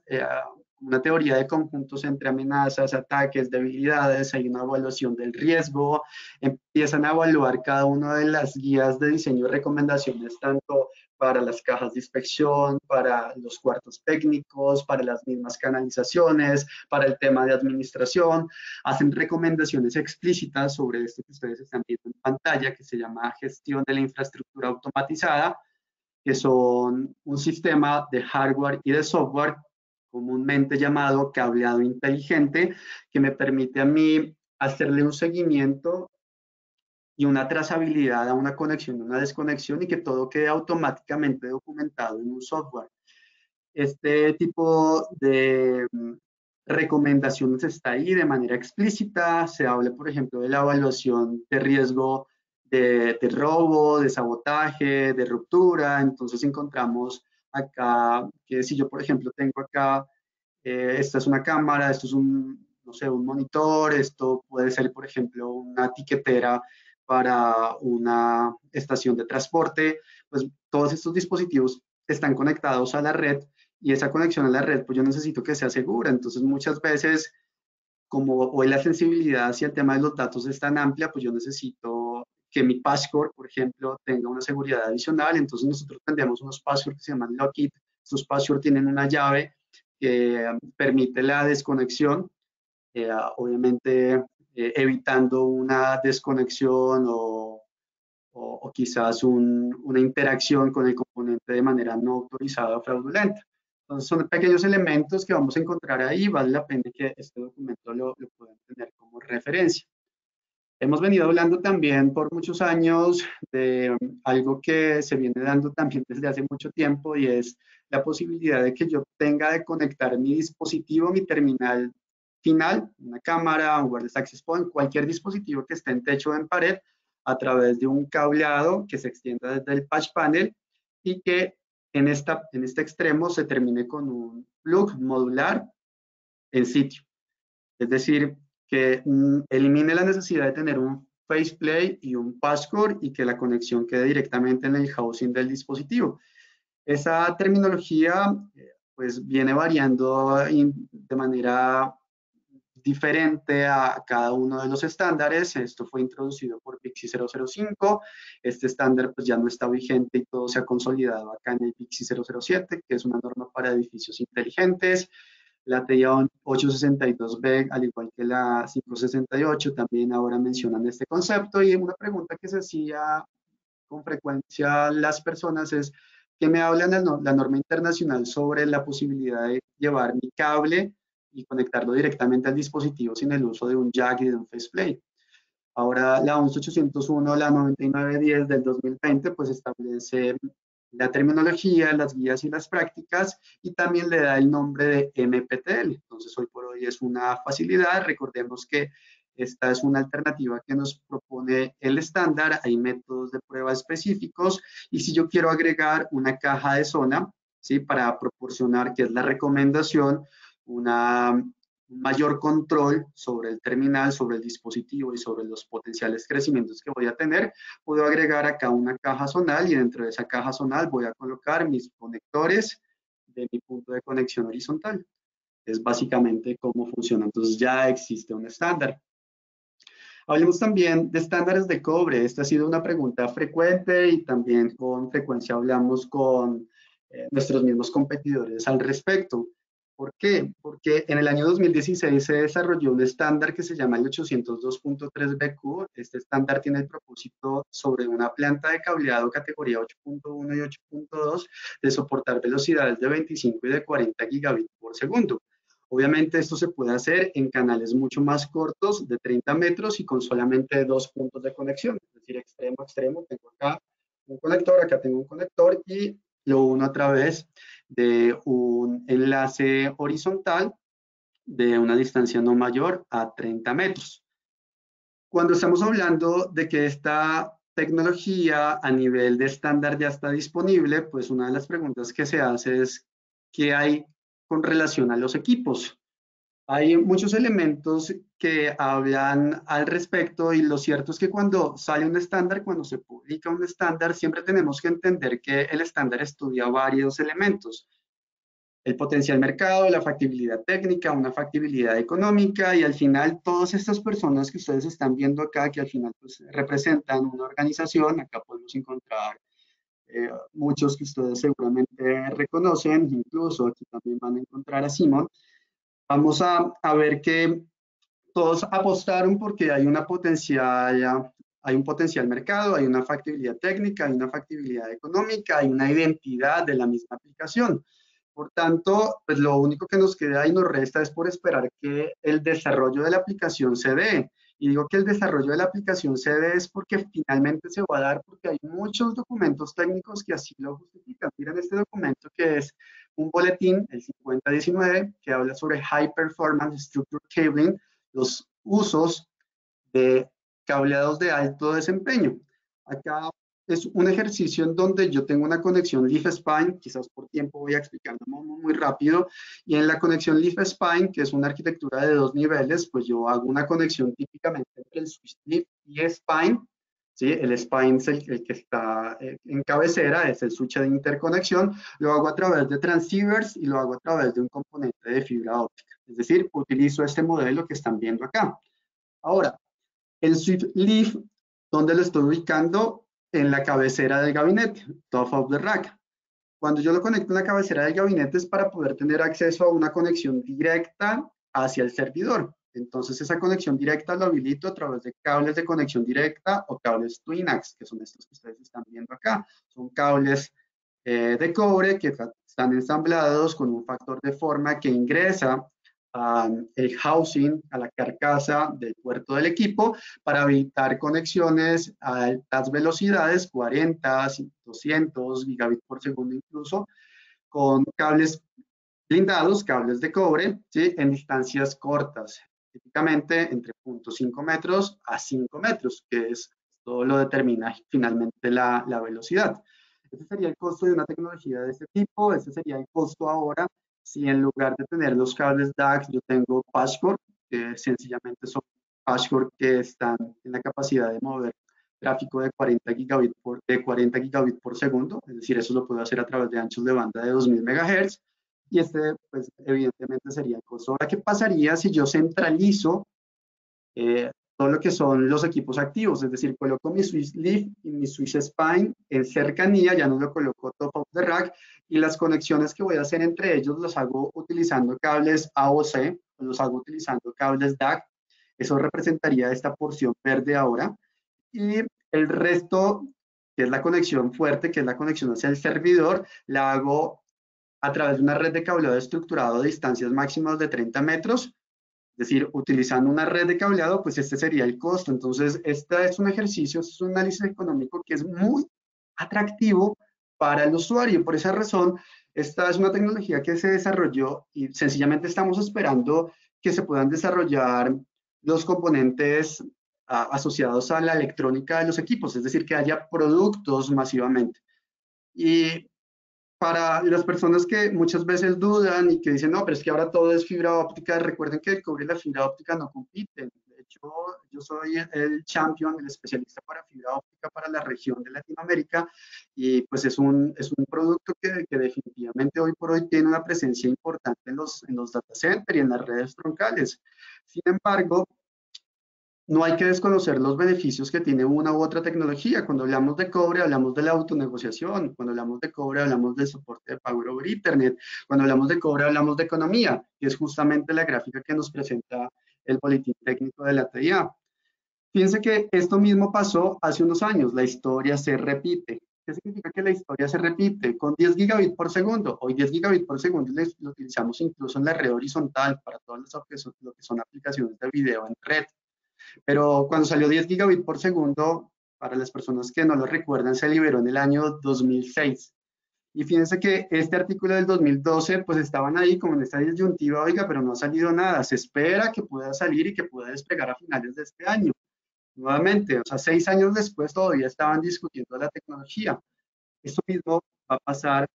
una teoría de conjuntos entre amenazas, ataques, debilidades. Hay una evaluación del riesgo, empiezan a evaluar cada una de las guías de diseño y recomendaciones, tanto para las cajas de inspección, para los cuartos técnicos, para las mismas canalizaciones, para el tema de administración. Hacen recomendaciones explícitas sobre esto que ustedes están viendo en pantalla, que se llama gestión de la infraestructura automatizada, que son un sistema de hardware y de software comúnmente llamado cableado inteligente, que me permite a mí hacerle un seguimiento y una trazabilidad a una conexión y una desconexión, y que todo quede automáticamente documentado en un software. Este tipo de recomendaciones está ahí de manera explícita. Se habla, por ejemplo, de la evaluación de riesgo de robo, de sabotaje, de ruptura. Entonces encontramos acá que si yo, por ejemplo, tengo acá, esta es una cámara, esto es un, no sé, un monitor, esto puede ser, por ejemplo, una tiquetera para una estación de transporte, pues todos estos dispositivos están conectados a la red, y esa conexión a la red, pues yo necesito que sea segura. Entonces muchas veces, como hoy la sensibilidad hacia el tema de los datos es tan amplia, pues yo necesito que mi password, por ejemplo, tenga una seguridad adicional. Entonces nosotros tendríamos unos passwords que se llaman lock-it. Estos passwords tienen una llave que permite la desconexión obviamente evitando una desconexión o quizás una interacción con el componente de manera no autorizada o fraudulenta. Entonces son pequeños elementos que vamos a encontrar ahí, vale la pena que este documento lo puedan tener como referencia. Hemos venido hablando también por muchos años de algo que se viene dando también desde hace mucho tiempo y es la posibilidad de que yo tenga de conectar mi dispositivo, mi terminal final, una cámara, un wireless access point, cualquier dispositivo que esté en techo o en pared a través de un cableado que se extienda desde el patch panel y que en este extremo se termine con un plug modular en sitio. Es decir, que elimine la necesidad de tener un faceplate y un passcode y que la conexión quede directamente en el housing del dispositivo. Esa terminología pues viene variando de manera diferente a cada uno de los estándares. Esto fue introducido por PIXI 005. Este estándar pues ya no está vigente y todo se ha consolidado acá en el PIXI 007, que es una norma para edificios inteligentes. La TIA 862B, al igual que la 568, también ahora mencionan este concepto. Y una pregunta que se hacía con frecuencia las personas es que me hablan la norma internacional sobre la posibilidad de llevar mi cable y conectarlo directamente al dispositivo sin el uso de un jack y de un faceplate. Ahora la 11801, la 9910 del 2020, pues establece la terminología, las guías y las prácticas y también le da el nombre de MPTL. Entonces hoy por hoy es una facilidad. Recordemos que esta es una alternativa que nos propone el estándar. Hay métodos de prueba específicos y si yo quiero agregar una caja de zona, ¿sí? Para proporcionar, que es la recomendación, un mayor control sobre el terminal, sobre el dispositivo y sobre los potenciales crecimientos que voy a tener, puedo agregar acá una caja zonal y dentro de esa caja zonal voy a colocar mis conectores de mi punto de conexión horizontal. Es básicamente cómo funciona. Entonces ya existe un estándar. Hablemos también de estándares de cobre. Esta ha sido una pregunta frecuente y también con frecuencia hablamos con nuestros mismos competidores al respecto. ¿Por qué? Porque en el año 2016 se desarrolló un estándar que se llama el 802.3BQ. Este estándar tiene el propósito sobre una planta de cableado categoría 8.1 y 8.2 de soportar velocidades de 25 y de 40 gigabits por segundo. Obviamente esto se puede hacer en canales mucho más cortos, de 30 metros y con solamente 2 puntos de conexión, es decir, extremo a extremo. Tengo acá un conector, acá tengo un conector y lo uno a través de un enlace horizontal de una distancia no mayor a 30 metros. Cuando estamos hablando de que esta tecnología a nivel de estándar ya está disponible, pues una de las preguntas que se hace es ¿qué hay con relación a los equipos? Hay muchos elementos que hablan al respecto y lo cierto es que cuando sale un estándar, cuando se publica un estándar, siempre tenemos que entender que el estándar estudia varios elementos. El potencial mercado, la factibilidad técnica, una factibilidad económica y al final todas estas personas que ustedes están viendo acá, que al final pues, representan una organización, acá podemos encontrar muchos que ustedes seguramente reconocen, incluso aquí también van a encontrar a Simon. Vamos a ver que todos apostaron porque hay un potencial mercado, hay una factibilidad técnica, hay una factibilidad económica, hay una identidad de la misma aplicación. Por tanto, pues lo único que nos queda y nos resta es por esperar que el desarrollo de la aplicación se dé. Y digo que el desarrollo de la aplicación se dé es porque finalmente se va a dar porque hay muchos documentos técnicos que así lo justifican. Miren este documento que es un boletín, el 5019, que habla sobre High Performance Structured Cabling, los usos de cableados de alto desempeño. Acá es un ejercicio en donde yo tengo una conexión Leaf-Spine, quizás por tiempo voy a explicarlo muy rápido, y en la conexión Leaf-Spine, que es una arquitectura de 2 niveles, pues yo hago una conexión típicamente entre el switch Leaf y Spine, ¿sí? El Spine es el que está en cabecera, es el switch de interconexión, lo hago a través de transceivers y lo hago a través de un componente de fibra óptica, es decir, utilizo este modelo que están viendo acá. Ahora, el switch Leaf, ¿dónde lo estoy ubicando? En la cabecera del gabinete, top of the rack. Cuando yo lo conecto en la cabecera del gabinete es para poder tener acceso a una conexión directa hacia el servidor. Entonces esa conexión directa lo habilito a través de cables de conexión directa o cables Twinax, que son estos que ustedes están viendo acá. Son cables de cobre que están ensamblados con un factor de forma que ingresa el housing, a la carcasa del puerto del equipo para habilitar conexiones a altas velocidades, 40, 200 gigabits por segundo incluso, con cables blindados, cables de cobre, ¿sí? En distancias cortas, típicamente entre 0.5 metros a 5 metros, que es todo lo determina finalmente la velocidad. Ese sería el costo de una tecnología de este tipo. Ese sería el costo ahora si en lugar de tener los cables DAX yo tengo Patchcore, que sencillamente son Patchcore que están en la capacidad de mover tráfico de 40 gigabits por segundo, es decir, eso lo puedo hacer a través de anchos de banda de 2000 MHz, y este, pues, evidentemente sería el costo. Ahora, ¿qué pasaría si yo centralizo todo lo que son los equipos activos? Es decir, coloco mi switch leaf y mi switch spine en cercanía, ya no lo coloco top of the rack, y las conexiones que voy a hacer entre ellos los hago utilizando cables AOC, los hago utilizando cables DAC. Eso representaría esta porción verde ahora. Y el resto, que es la conexión fuerte, que es la conexión hacia el servidor, la hago a través de una red de cableado estructurado a distancias máximas de 30 metros, es decir, utilizando una red de cableado, pues este sería el costo. Entonces, este es un ejercicio, es un análisis económico que es muy atractivo para el usuario. Por esa razón, esta es una tecnología que se desarrolló y sencillamente estamos esperando que se puedan desarrollar los componentes asociados a la electrónica de los equipos, es decir, que haya productos masivamente. Y para las personas que muchas veces dudan y que dicen, no, pero es que ahora todo es fibra óptica, recuerden que el cobre y la fibra óptica no compiten. De hecho, yo soy el champion, el especialista para fibra óptica para la región de Latinoamérica, y pues es un producto que definitivamente hoy por hoy tiene una presencia importante en los data centers y en las redes troncales. Sin embargo, no hay que desconocer los beneficios que tiene una u otra tecnología. Cuando hablamos de cobre, hablamos de la autonegociación. Cuando hablamos de cobre, hablamos del soporte de Power over Ethernet. Cuando hablamos de cobre, hablamos de economía, que es justamente la gráfica que nos presenta el boletín técnico de la TIA. Fíjense que esto mismo pasó hace unos años. La historia se repite. ¿Qué significa que la historia se repite? Con 10 gigabits por segundo. Hoy 10 gigabits por segundo lo utilizamos incluso en la red horizontal para todas lo que son aplicaciones de video en red. Pero cuando salió 10 gigabits por segundo, para las personas que no lo recuerdan, se liberó en el año 2006. Y fíjense que este artículo del 2012, pues estaban ahí como en esta disyuntiva, oiga, pero no ha salido nada. Se espera que pueda salir y que pueda despegar a finales de este año. Nuevamente, o sea, 6 años después todavía estaban discutiendo la tecnología. Esto mismo va a pasar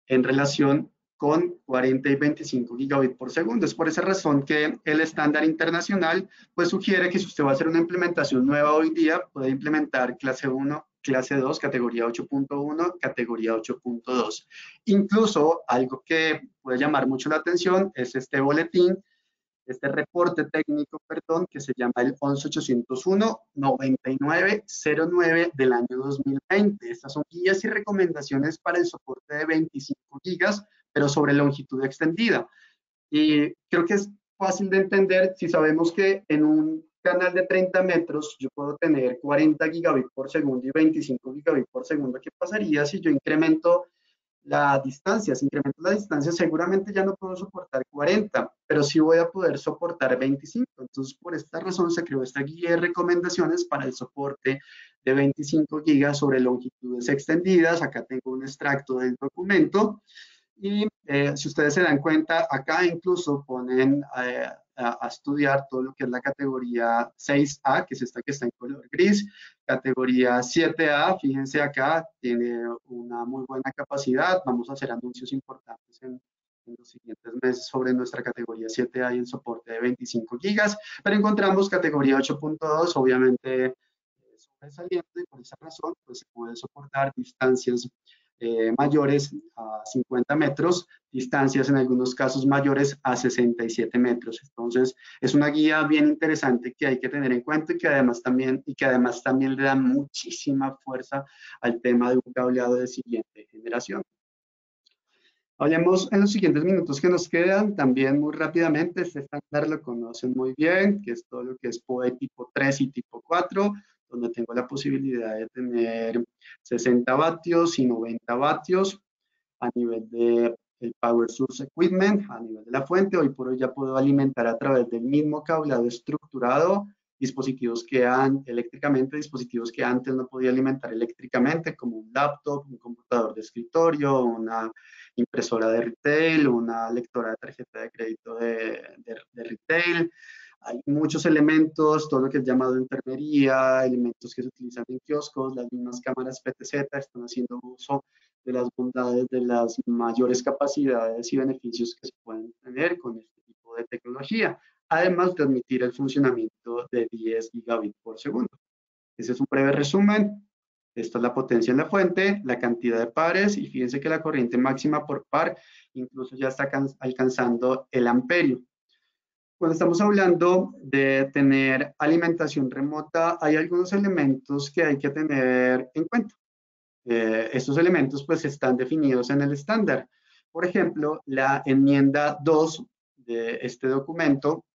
en relación con 40 y 25 gigabits por segundo. Es por esa razón que el estándar internacional pues sugiere que si usted va a hacer una implementación nueva hoy día, puede implementar clase 1, clase 2, categoría 8.1, categoría 8.2. Incluso algo que puede llamar mucho la atención es este boletín, este reporte técnico, perdón, que se llama el 11801-9909 del año 2020. Estas son guías y recomendaciones para el soporte de 25 gigas, pero sobre longitud extendida. Y creo que es fácil de entender si sabemos que en un canal de 30 metros yo puedo tener 40 gigabits por segundo y 25 gigabits por segundo. ¿Qué pasaría si yo incremento la distancia? Si incremento la distancia, seguramente ya no puedo soportar 40, pero sí voy a poder soportar 25. Entonces, por esta razón se creó esta guía de recomendaciones para el soporte de 25 gigas sobre longitudes extendidas. Acá tengo un extracto del documento. Y si ustedes se dan cuenta, acá incluso ponen a estudiar todo lo que es la categoría 6A, que es esta que está en color gris. Categoría 7A, fíjense acá, tiene una muy buena capacidad. Vamos a hacer anuncios importantes en los siguientes meses sobre nuestra categoría 7A y el soporte de 25 gigas. Pero encontramos categoría 8.2, obviamente sobresaliente, y por esa razón pues, se puede soportar distancias mayores a 50 metros, distancias en algunos casos mayores a 67 metros. Entonces, es una guía bien interesante que hay que tener en cuenta y que además también le da muchísima fuerza al tema de un cableado de siguiente generación. Hablemos en los siguientes minutos que nos quedan, también muy rápidamente, este estándar lo conocen muy bien, que es todo lo que es PoE tipo 3 y tipo 4, donde tengo la posibilidad de tener 60 vatios y 90 vatios a nivel de el Power Source Equipment, a nivel de la fuente. Hoy por hoy ya puedo alimentar a través del mismo cableado estructurado dispositivos que eléctricamente, dispositivos que antes no podía alimentar eléctricamente, como un laptop, un computador de escritorio, una impresora de retail, una lectora de tarjeta de crédito de retail. Hay muchos elementos, todo lo que es llamado enfermería, elementos que se utilizan en kioscos, las mismas cámaras PTZ están haciendo uso de las bondades, de las mayores capacidades y beneficios que se pueden tener con este tipo de tecnología, además de admitir el funcionamiento de 10 gigabits por segundo. Ese es un breve resumen. Esta es la potencia en la fuente, la cantidad de pares y fíjense que la corriente máxima por par incluso ya está alcanzando el amperio. Cuando estamos hablando de tener alimentación remota, hay algunos elementos que hay que tener en cuenta. Estos elementos pues están definidos en el estándar. Por ejemplo, la enmienda 2 de este documento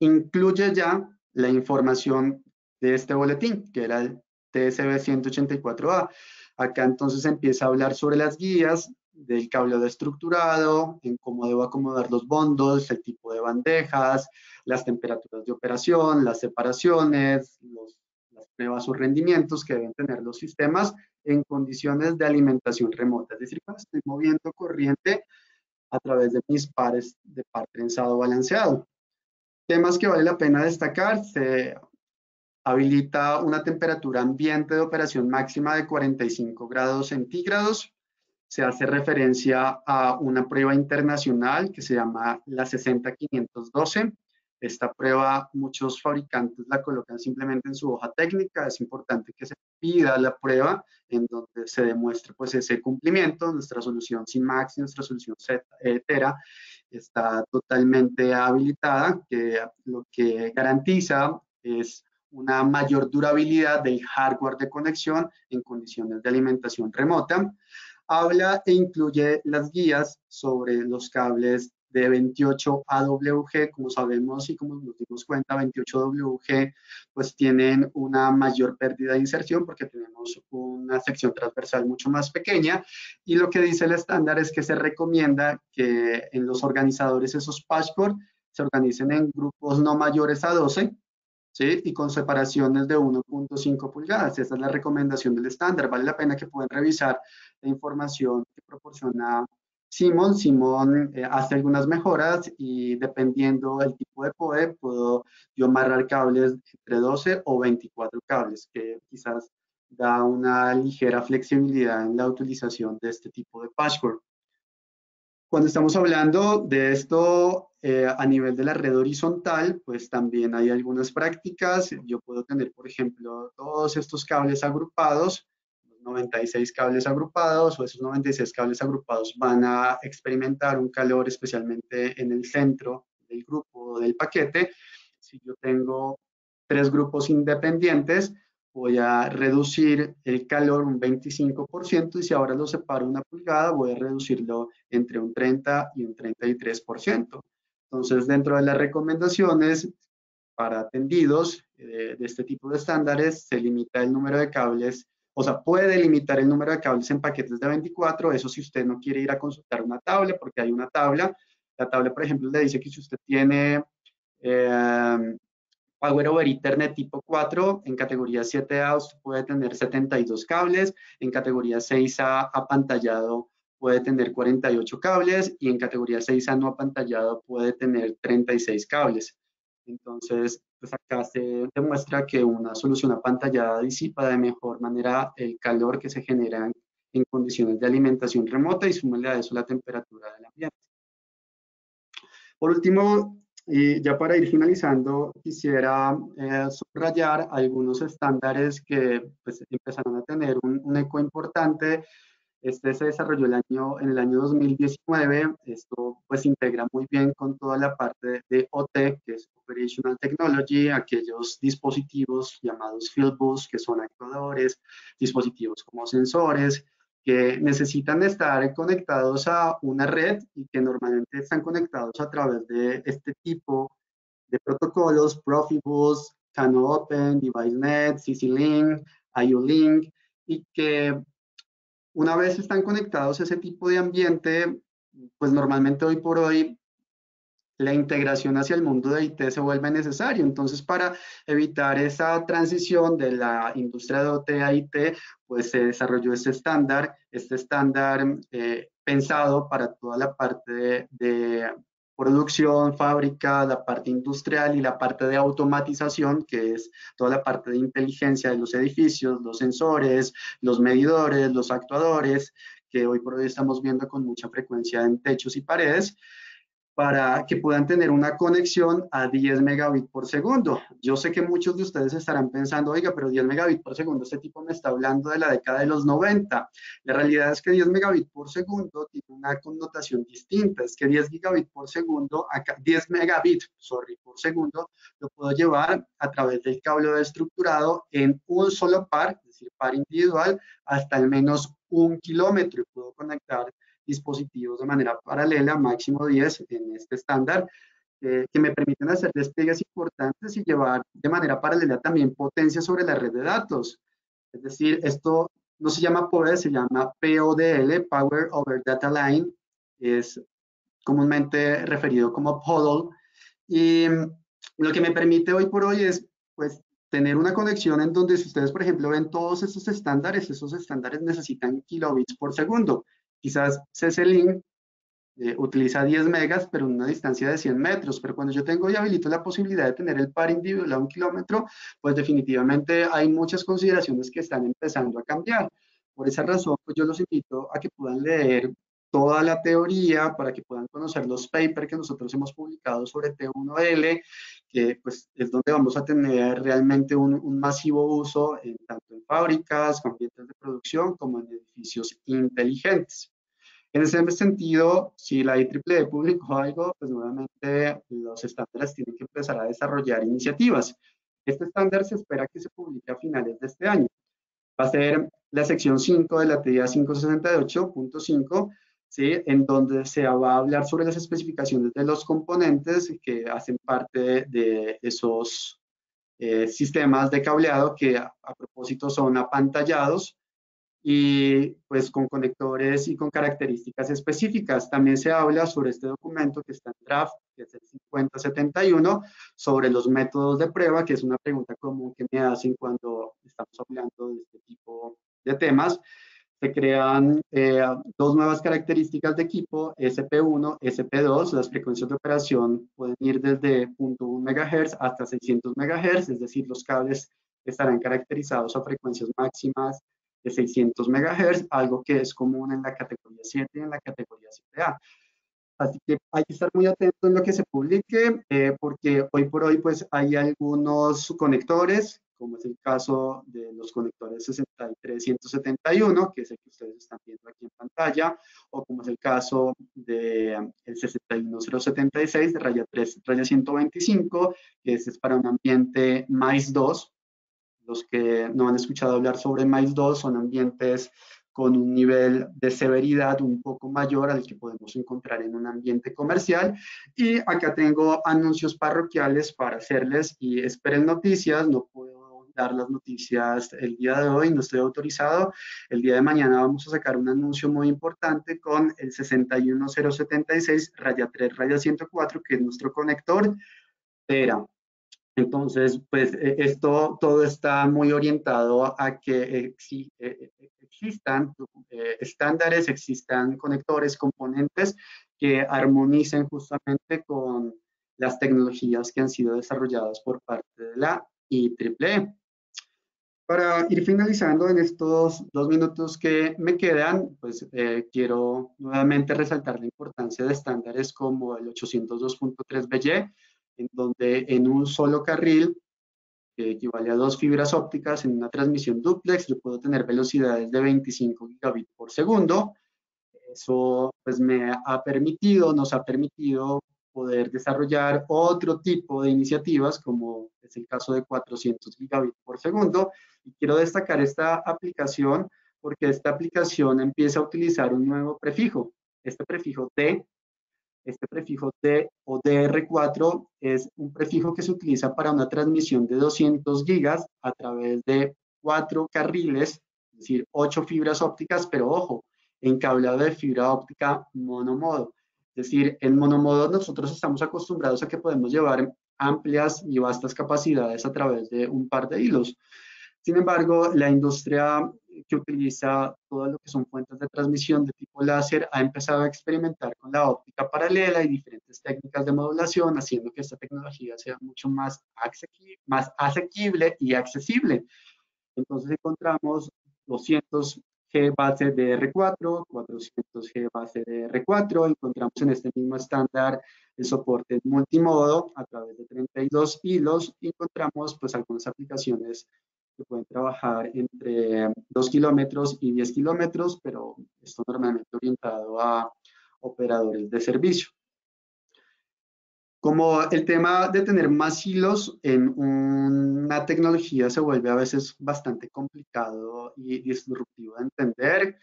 incluye ya la información de este boletín, que era el TSB 184A. Acá entonces empieza a hablar sobre las guías del cableado estructurado, en cómo debo acomodar los bondos, el tipo de bandejas, las temperaturas de operación, las separaciones, las pruebas o rendimientos que deben tener los sistemas en condiciones de alimentación remota. Es decir, cuando estoy moviendo corriente a través de mis pares de par trenzado balanceado. Temas que vale la pena destacar, se habilita una temperatura ambiente de operación máxima de 45 grados centígrados. Se hace referencia a una prueba internacional que se llama la 60512. Esta prueba muchos fabricantes la colocan simplemente en su hoja técnica. Es importante que se pida la prueba en donde se demuestre pues ese cumplimiento. Nuestra solución CIMAX y nuestra solución Tera está totalmente habilitada, que lo que garantiza es una mayor durabilidad del hardware de conexión en condiciones de alimentación remota. Habla e incluye las guías sobre los cables de 28 AWG, como sabemos y como nos dimos cuenta, 28 AWG pues tienen una mayor pérdida de inserción porque tenemos una sección transversal mucho más pequeña y lo que dice el estándar es que se recomienda que en los organizadores esos patchwork se organicen en grupos no mayores a 12, ¿sí? Y con separaciones de 1.5 pulgadas. Esa es la recomendación del estándar. Vale la pena que puedan revisar la información que proporciona Simon. Simon hace algunas mejoras y dependiendo del tipo de PoE, puedo yo amarrar cables entre 12 o 24 cables, que quizás da una ligera flexibilidad en la utilización de este tipo de patchwork. Cuando estamos hablando de esto a nivel de la red horizontal, pues también hay algunas prácticas. Yo puedo tener, por ejemplo, todos estos cables agrupados, 96 cables agrupados, o esos 96 cables agrupados van a experimentar un calor especialmente en el centro del grupo del paquete. Si yo tengo 3 grupos independientes, voy a reducir el calor un 25% y si ahora lo separo una pulgada, voy a reducirlo entre un 30 y un 33%. Entonces, dentro de las recomendaciones para tendidos de este tipo de estándares, se limita el número de cables, o sea, puede limitar el número de cables en paquetes de 24, eso si usted no quiere ir a consultar una tabla, porque hay una tabla. La tabla, por ejemplo, le dice que si usted tiene Power over Ethernet tipo 4, en categoría 7A usted puede tener 72 cables, en categoría 6A apantallado puede tener 48 cables y en categoría 6A no apantallado puede tener 36 cables. Entonces, pues acá se demuestra que una solución apantallada disipa de mejor manera el calor que se genera en condiciones de alimentación remota y súmale a eso la temperatura del ambiente. Por último, y ya para ir finalizando, quisiera subrayar algunos estándares que pues, empezaron a tener un eco importante. Este se desarrolló en el año 2019. Esto pues integra muy bien con toda la parte de OT, que es Operational Technology, aquellos dispositivos llamados Fieldbus, que son actuadores, dispositivos como sensores, que necesitan estar conectados a una red y que normalmente están conectados a través de este tipo de protocolos: Profibus, CanoOpen, DeviceNet, CC-Link, IO-Link, y que una vez están conectados a ese tipo de ambiente, pues normalmente hoy por hoy la integración hacia el mundo de IT se vuelve necesario. Entonces, para evitar esa transición de la industria de OT a IT, pues se desarrolló este estándar pensado para toda la parte de producción, fábrica, la parte industrial y la parte de automatización, que es toda la parte de inteligencia de los edificios, los sensores, los medidores, los actuadores, que hoy por hoy estamos viendo con mucha frecuencia en techos y paredes, para que puedan tener una conexión a 10 megabits por segundo. Yo sé que muchos de ustedes estarán pensando, oiga, pero 10 megabits por segundo, este tipo me está hablando de la década de los 90. La realidad es que 10 megabits por segundo tiene una connotación distinta. Es que 10 gigabits por segundo, 10 megabits, sorry, por segundo, lo puedo llevar a través del cable estructurado en un solo par, es decir, par individual, hasta al menos 1 kilómetro, y puedo conectar dispositivos de manera paralela, máximo 10 en este estándar, que me permiten hacer despliegues importantes y llevar de manera paralela también potencia sobre la red de datos. Es decir, esto no se llama PODL, se llama PODL, Power over Data Line, es comúnmente referido como PODL, y lo que me permite hoy por hoy es, pues, tener una conexión en donde, si ustedes, por ejemplo, ven todos esos estándares necesitan kilobits por segundo. Quizás CC-Link utiliza 10 megas, pero en una distancia de 100 metros. Pero cuando yo tengo y habilito la posibilidad de tener el par individual a 1 kilómetro, pues definitivamente hay muchas consideraciones que están empezando a cambiar. Por esa razón, pues yo los invito a que puedan leer toda la teoría, para que puedan conocer los papers que nosotros hemos publicado sobre T1L, que pues es donde vamos a tener realmente un masivo uso tanto en fábricas, ambientes de producción, como en edificios inteligentes. En ese sentido, si la IEEE publicó algo, pues nuevamente los estándares tienen que empezar a desarrollar iniciativas. Este estándar se espera que se publique a finales de este año. Va a ser la sección 5 de la TIA 568.5, ¿sí? En donde se va a hablar sobre las especificaciones de los componentes que hacen parte de esos sistemas de cableado, que a propósito son apantallados y pues con conectores y con características específicas. También se habla sobre este documento que está en draft, que es el 5071, sobre los métodos de prueba, que es una pregunta común que me hacen cuando estamos hablando de este tipo de temas. Se crean dos nuevas características de equipo, SP1, SP2. Las frecuencias de operación pueden ir desde 0.1 MHz hasta 600 MHz, es decir, los cables estarán caracterizados a frecuencias máximas de 600 MHz, algo que es común en la categoría 7 y en la categoría 7A. Así que hay que estar muy atento en lo que se publique, porque hoy por hoy pues hay algunos conectores, como es el caso de los conectores 63171, que es el que ustedes están viendo aquí en pantalla, o como es el caso del 61076 de raya 3, raya 125, que este es para un ambiente MICE 2. Los que no han escuchado hablar sobre MICE 2 son ambientes con un nivel de severidad un poco mayor al que podemos encontrar en un ambiente comercial. Y acá tengo anuncios parroquiales para hacerles, y esperen noticias. No puedo dar las noticias el día de hoy, no estoy autorizado. El día de mañana vamos a sacar un anuncio muy importante con el 61076 raya 3 raya 104, que es nuestro conector TERA. Entonces, pues esto todo está muy orientado a que existan estándares, existan conectores, componentes que armonicen justamente con las tecnologías que han sido desarrolladas por parte de la IEEE. Para ir finalizando en estos 2 minutos que me quedan, pues quiero nuevamente resaltar la importancia de estándares como el 802.3BY, en donde en un solo carril, que equivale a 2 fibras ópticas en una transmisión dúplex, yo puedo tener velocidades de 25 gigabits por segundo. Eso pues nos ha permitido poder desarrollar otro tipo de iniciativas, como es el caso de 400 gigabits por segundo. Y quiero destacar esta aplicación porque esta aplicación empieza a utilizar un nuevo prefijo. Este prefijo D o DR4 es un prefijo que se utiliza para una transmisión de 200 gigas a través de 4 carriles, es decir, 8 fibras ópticas, pero ojo, en cableado de fibra óptica monomodo. Es decir, en monomodo nosotros estamos acostumbrados a que podemos llevar amplias y vastas capacidades a través de un par de hilos. Sin embargo, la industria que utiliza todo lo que son fuentes de transmisión de tipo láser ha empezado a experimentar con la óptica paralela y diferentes técnicas de modulación, haciendo que esta tecnología sea mucho más asequible y accesible. Entonces encontramos 200G base de R4, 400G base de R4, encontramos en este mismo estándar el soporte multimodo a través de 32 hilos y encontramos pues algunas aplicaciones que pueden trabajar entre 2 kilómetros y 10 kilómetros, pero esto normalmente orientado a operadores de servicio. Como el tema de tener más hilos en una tecnología se vuelve a veces bastante complicado y disruptivo de entender,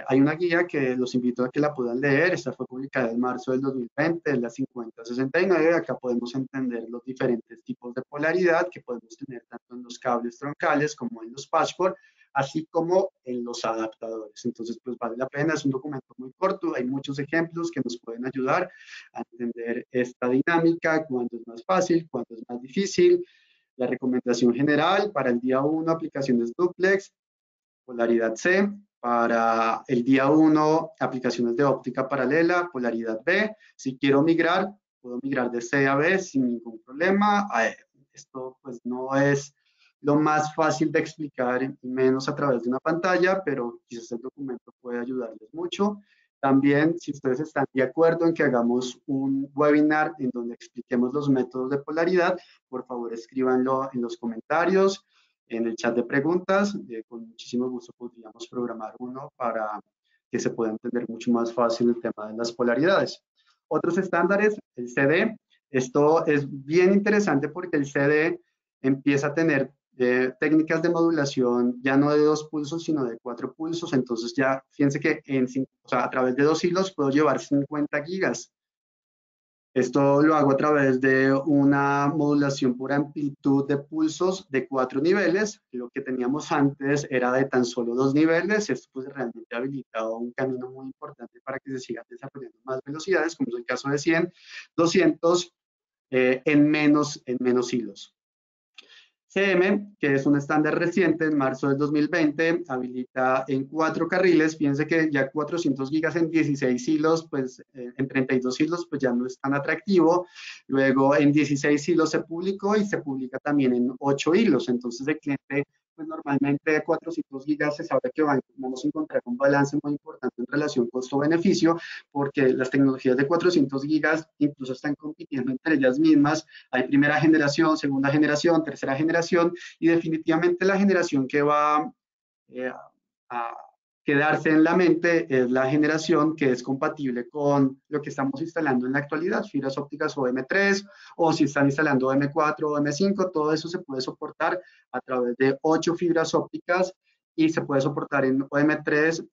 hay una guía que los invito a que la puedan leer. Esta fue publicada en marzo del 2020, es la 5069. Acá podemos entender los diferentes tipos de polaridad que podemos tener tanto en los cables troncales como en los patchcord, así como en los adaptadores. Entonces, pues vale la pena, es un documento muy corto, hay muchos ejemplos que nos pueden ayudar a entender esta dinámica, cuándo es más fácil, cuándo es más difícil. La recomendación general para el día 1, aplicaciones duplex, polaridad C. Para el día 1, aplicaciones de óptica paralela, polaridad B. Si quiero migrar, puedo migrar de C a B sin ningún problema. Esto pues no es lo más fácil de explicar, y menos a través de una pantalla, pero quizás el documento puede ayudarles mucho. También, si ustedes están de acuerdo en que hagamos un webinar en donde expliquemos los métodos de polaridad, por favor escríbanlo en los comentarios, en el chat de preguntas. Con muchísimo gusto podríamos programar uno para que se pueda entender mucho más fácil el tema de las polaridades. Otros estándares, el CD. Esto es bien interesante porque el CD empieza a tener técnicas de modulación ya no de 2 pulsos, sino de 4 pulsos. Entonces ya fíjense que a través de 2 hilos puedo llevar 50 gigas. Esto lo hago a través de una modulación por amplitud de pulsos de 4 niveles. Lo que teníamos antes era de tan solo 2 niveles. Esto pues realmente ha habilitado un camino muy importante para que se sigan desarrollando más velocidades, como es el caso de 100, 200 en menos hilos. CM, que es un estándar reciente, en marzo del 2020, habilita en 4 carriles. Fíjense que ya 400 gigas en 16 hilos, pues en 32 hilos, pues ya no es tan atractivo. Luego en 16 hilos se publicó y se publica también en 8 hilos. Entonces el cliente, pues normalmente 400 gigas se sabe que vamos a encontrar un balance muy importante en relación costo-beneficio, porque las tecnologías de 400 gigas incluso están compitiendo entre ellas mismas. Hay primera generación, segunda generación, tercera generación, y definitivamente la generación que va a quedarse en la mente es la generación que es compatible con lo que estamos instalando en la actualidad, fibras ópticas OM3, o si están instalando OM4 o OM5, todo eso se puede soportar a través de 8 fibras ópticas y se puede soportar en OM3,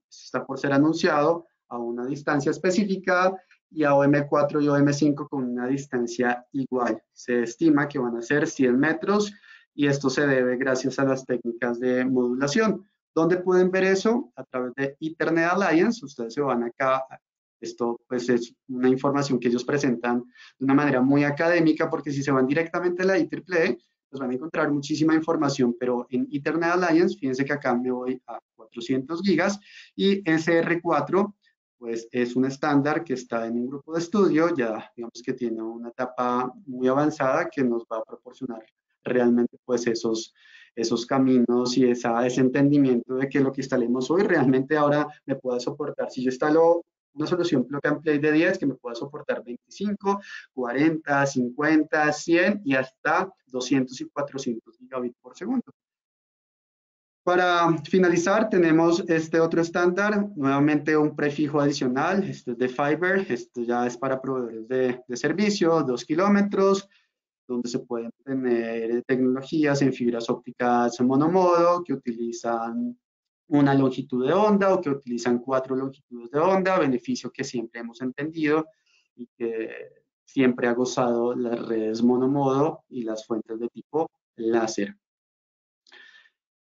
está por ser anunciado, a una distancia específica, y a OM4 y OM5 con una distancia igual. Se estima que van a ser 100 metros y esto se debe gracias a las técnicas de modulación. ¿Dónde pueden ver eso? A través de Ethernet Alliance. Ustedes se van acá. Esto pues es una información que ellos presentan de una manera muy académica, porque si se van directamente a la IEEE, pues van a encontrar muchísima información, pero en Ethernet Alliance, fíjense que acá me voy a 400 gigas y SR4 pues es un estándar que está en un grupo de estudio, ya digamos que tiene una etapa muy avanzada que nos va a proporcionar realmente pues esos caminos y ese entendimiento de que lo que instalemos hoy realmente ahora me pueda soportar. Si yo instalo una solución plug and play de 10, que me pueda soportar 25, 40, 50, 100 y hasta 200 y 400 gigabits por segundo. Para finalizar, tenemos este otro estándar, nuevamente un prefijo adicional, este es de Fiber, esto ya es para proveedores de servicio, 2 kilómetros, donde se pueden tener tecnologías en fibras ópticas monomodo que utilizan una longitud de onda o que utilizan 4 longitudes de onda, beneficio que siempre hemos entendido y que siempre ha gozado las redes monomodo y las fuentes de tipo láser.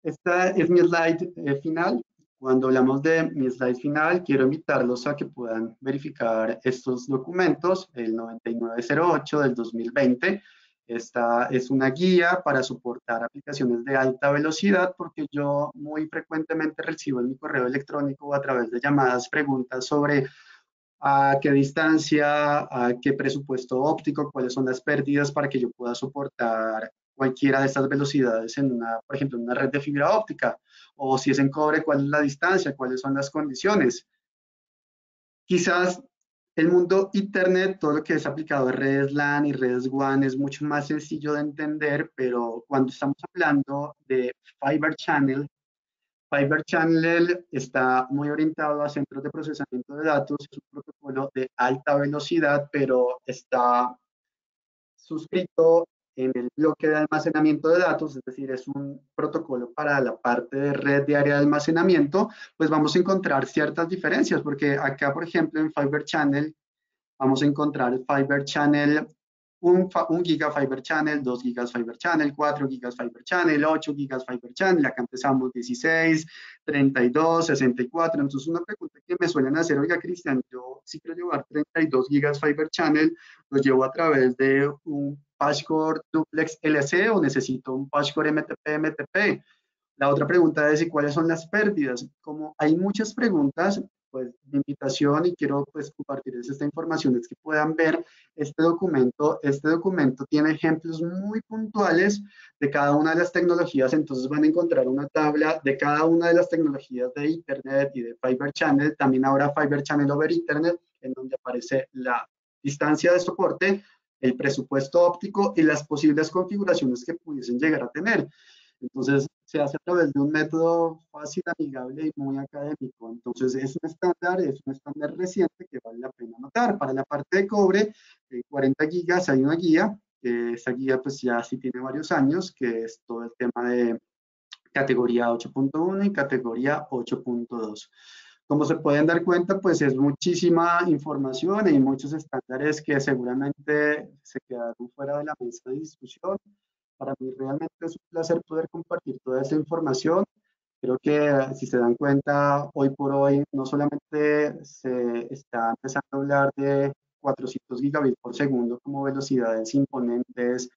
Esta es mi slide final. Cuando hablamos de mi slide final, quiero invitarlos a que puedan verificar estos documentos, el 9908 del 2020. Esta es una guía para soportar aplicaciones de alta velocidad porque yo muy frecuentemente recibo en mi correo electrónico o a través de llamadas preguntas sobre a qué distancia, a qué presupuesto óptico, cuáles son las pérdidas para que yo pueda soportar cualquiera de estas velocidades en una, por ejemplo, en una red de fibra óptica, o si es en cobre, cuál es la distancia, cuáles son las condiciones. Quizás el mundo Internet, todo lo que es aplicado a redes LAN y redes WAN es mucho más sencillo de entender, pero cuando estamos hablando de Fiber Channel está muy orientado a centros de procesamiento de datos, es un protocolo de alta velocidad, pero está suscrito en el bloque de almacenamiento de datos, es decir, es un protocolo para la parte de red de área de almacenamiento, pues vamos a encontrar ciertas diferencias, porque acá, por ejemplo, en Fiber Channel, vamos a encontrar el Fiber Channel, un giga Fiber Channel, 2 gigas Fiber Channel, 4 gigas Fiber Channel, 8 gigas Fiber Channel, acá empezamos 16, 32, 64. Entonces una pregunta que me suelen hacer, oiga Cristian, yo sí quiero llevar 32 gigas Fiber Channel, ¿lo llevo a través de un Passport Duplex LC o necesito un Passport MTP-MTP? La otra pregunta es, ¿y cuáles son las pérdidas? Como hay muchas preguntas, pues mi invitación y quiero pues compartirles esta información es que puedan ver este documento. Este documento tiene ejemplos muy puntuales de cada una de las tecnologías, entonces van a encontrar una tabla de cada una de las tecnologías de Internet y de Fiber Channel, también ahora Fiber Channel over Internet, en donde aparece la distancia de soporte, el presupuesto óptico y las posibles configuraciones que pudiesen llegar a tener. Entonces, se hace a través de un método fácil, amigable y muy académico. Entonces, es un estándar reciente que vale la pena notar. Para la parte de cobre, 40 gigas, hay una guía. Esta guía, pues ya sí tiene varios años, que es todo el tema de categoría 8.1 y categoría 8.2. Como se pueden dar cuenta, pues es muchísima información, hay muchos estándares que seguramente se quedaron fuera de la mesa de discusión. Para mí realmente es un placer poder compartir toda esa información. Creo que si se dan cuenta, hoy por hoy no solamente se está empezando a hablar de 400 gigabits por segundo como velocidades imponentes,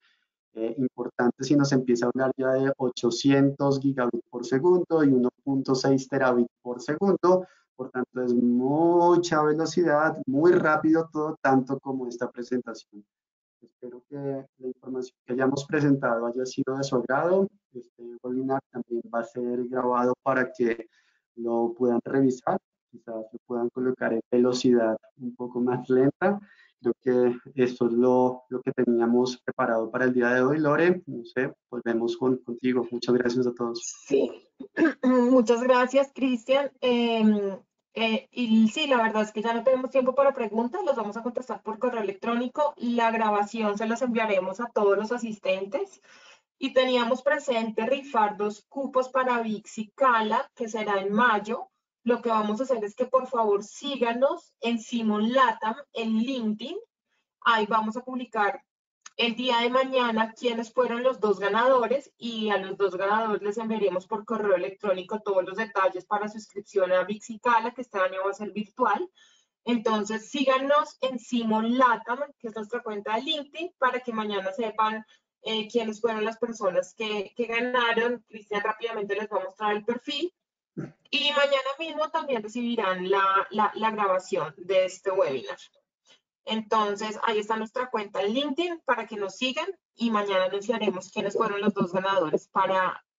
importantes, sino se empieza a hablar ya de 800 gigabits por segundo y 1.6 terabits por segundo. Por tanto, es mucha velocidad, muy rápido todo, tanto como esta presentación. Espero que la información que hayamos presentado haya sido de su agrado. Este webinar también va a ser grabado para que lo puedan revisar, quizás lo puedan colocar en velocidad un poco más lenta. Creo que esto es lo que teníamos preparado para el día de hoy, Lore. No sé, volvemos contigo. Muchas gracias a todos. Sí, muchas gracias, Cristian. Y sí, la verdad es que ya no tenemos tiempo para preguntas, los vamos a contestar por correo electrónico. La grabación se las enviaremos a todos los asistentes. Y teníamos presente rifar 2 cupos para VIX y Cala, que será en mayo. Lo que vamos a hacer es que por favor síganos en Simon Latam, en LinkedIn. Ahí vamos a publicar el día de mañana quiénes fueron los 2 ganadores y a los 2 ganadores les enviaremos por correo electrónico todos los detalles para su inscripción a VIX y Cala, que este año va a ser virtual. Entonces, síganos en Simon Latam, que es nuestra cuenta de LinkedIn, para que mañana sepan quiénes fueron las personas que ganaron. Cristian rápidamente les va a mostrar el perfil. Y mañana mismo también recibirán la grabación de este webinar. Entonces, ahí está nuestra cuenta en LinkedIn para que nos sigan y mañana anunciaremos quiénes fueron los 2 ganadores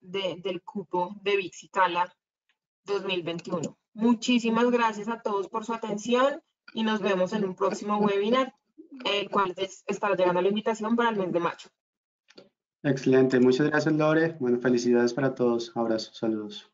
del cupo de VIX y Cala 2021. Muchísimas gracias a todos por su atención y nos vemos en un próximo webinar, el cual estará llegando la invitación para el mes de mayo. Excelente. Muchas gracias, Lore. Bueno, felicidades para todos. Abrazos, saludos.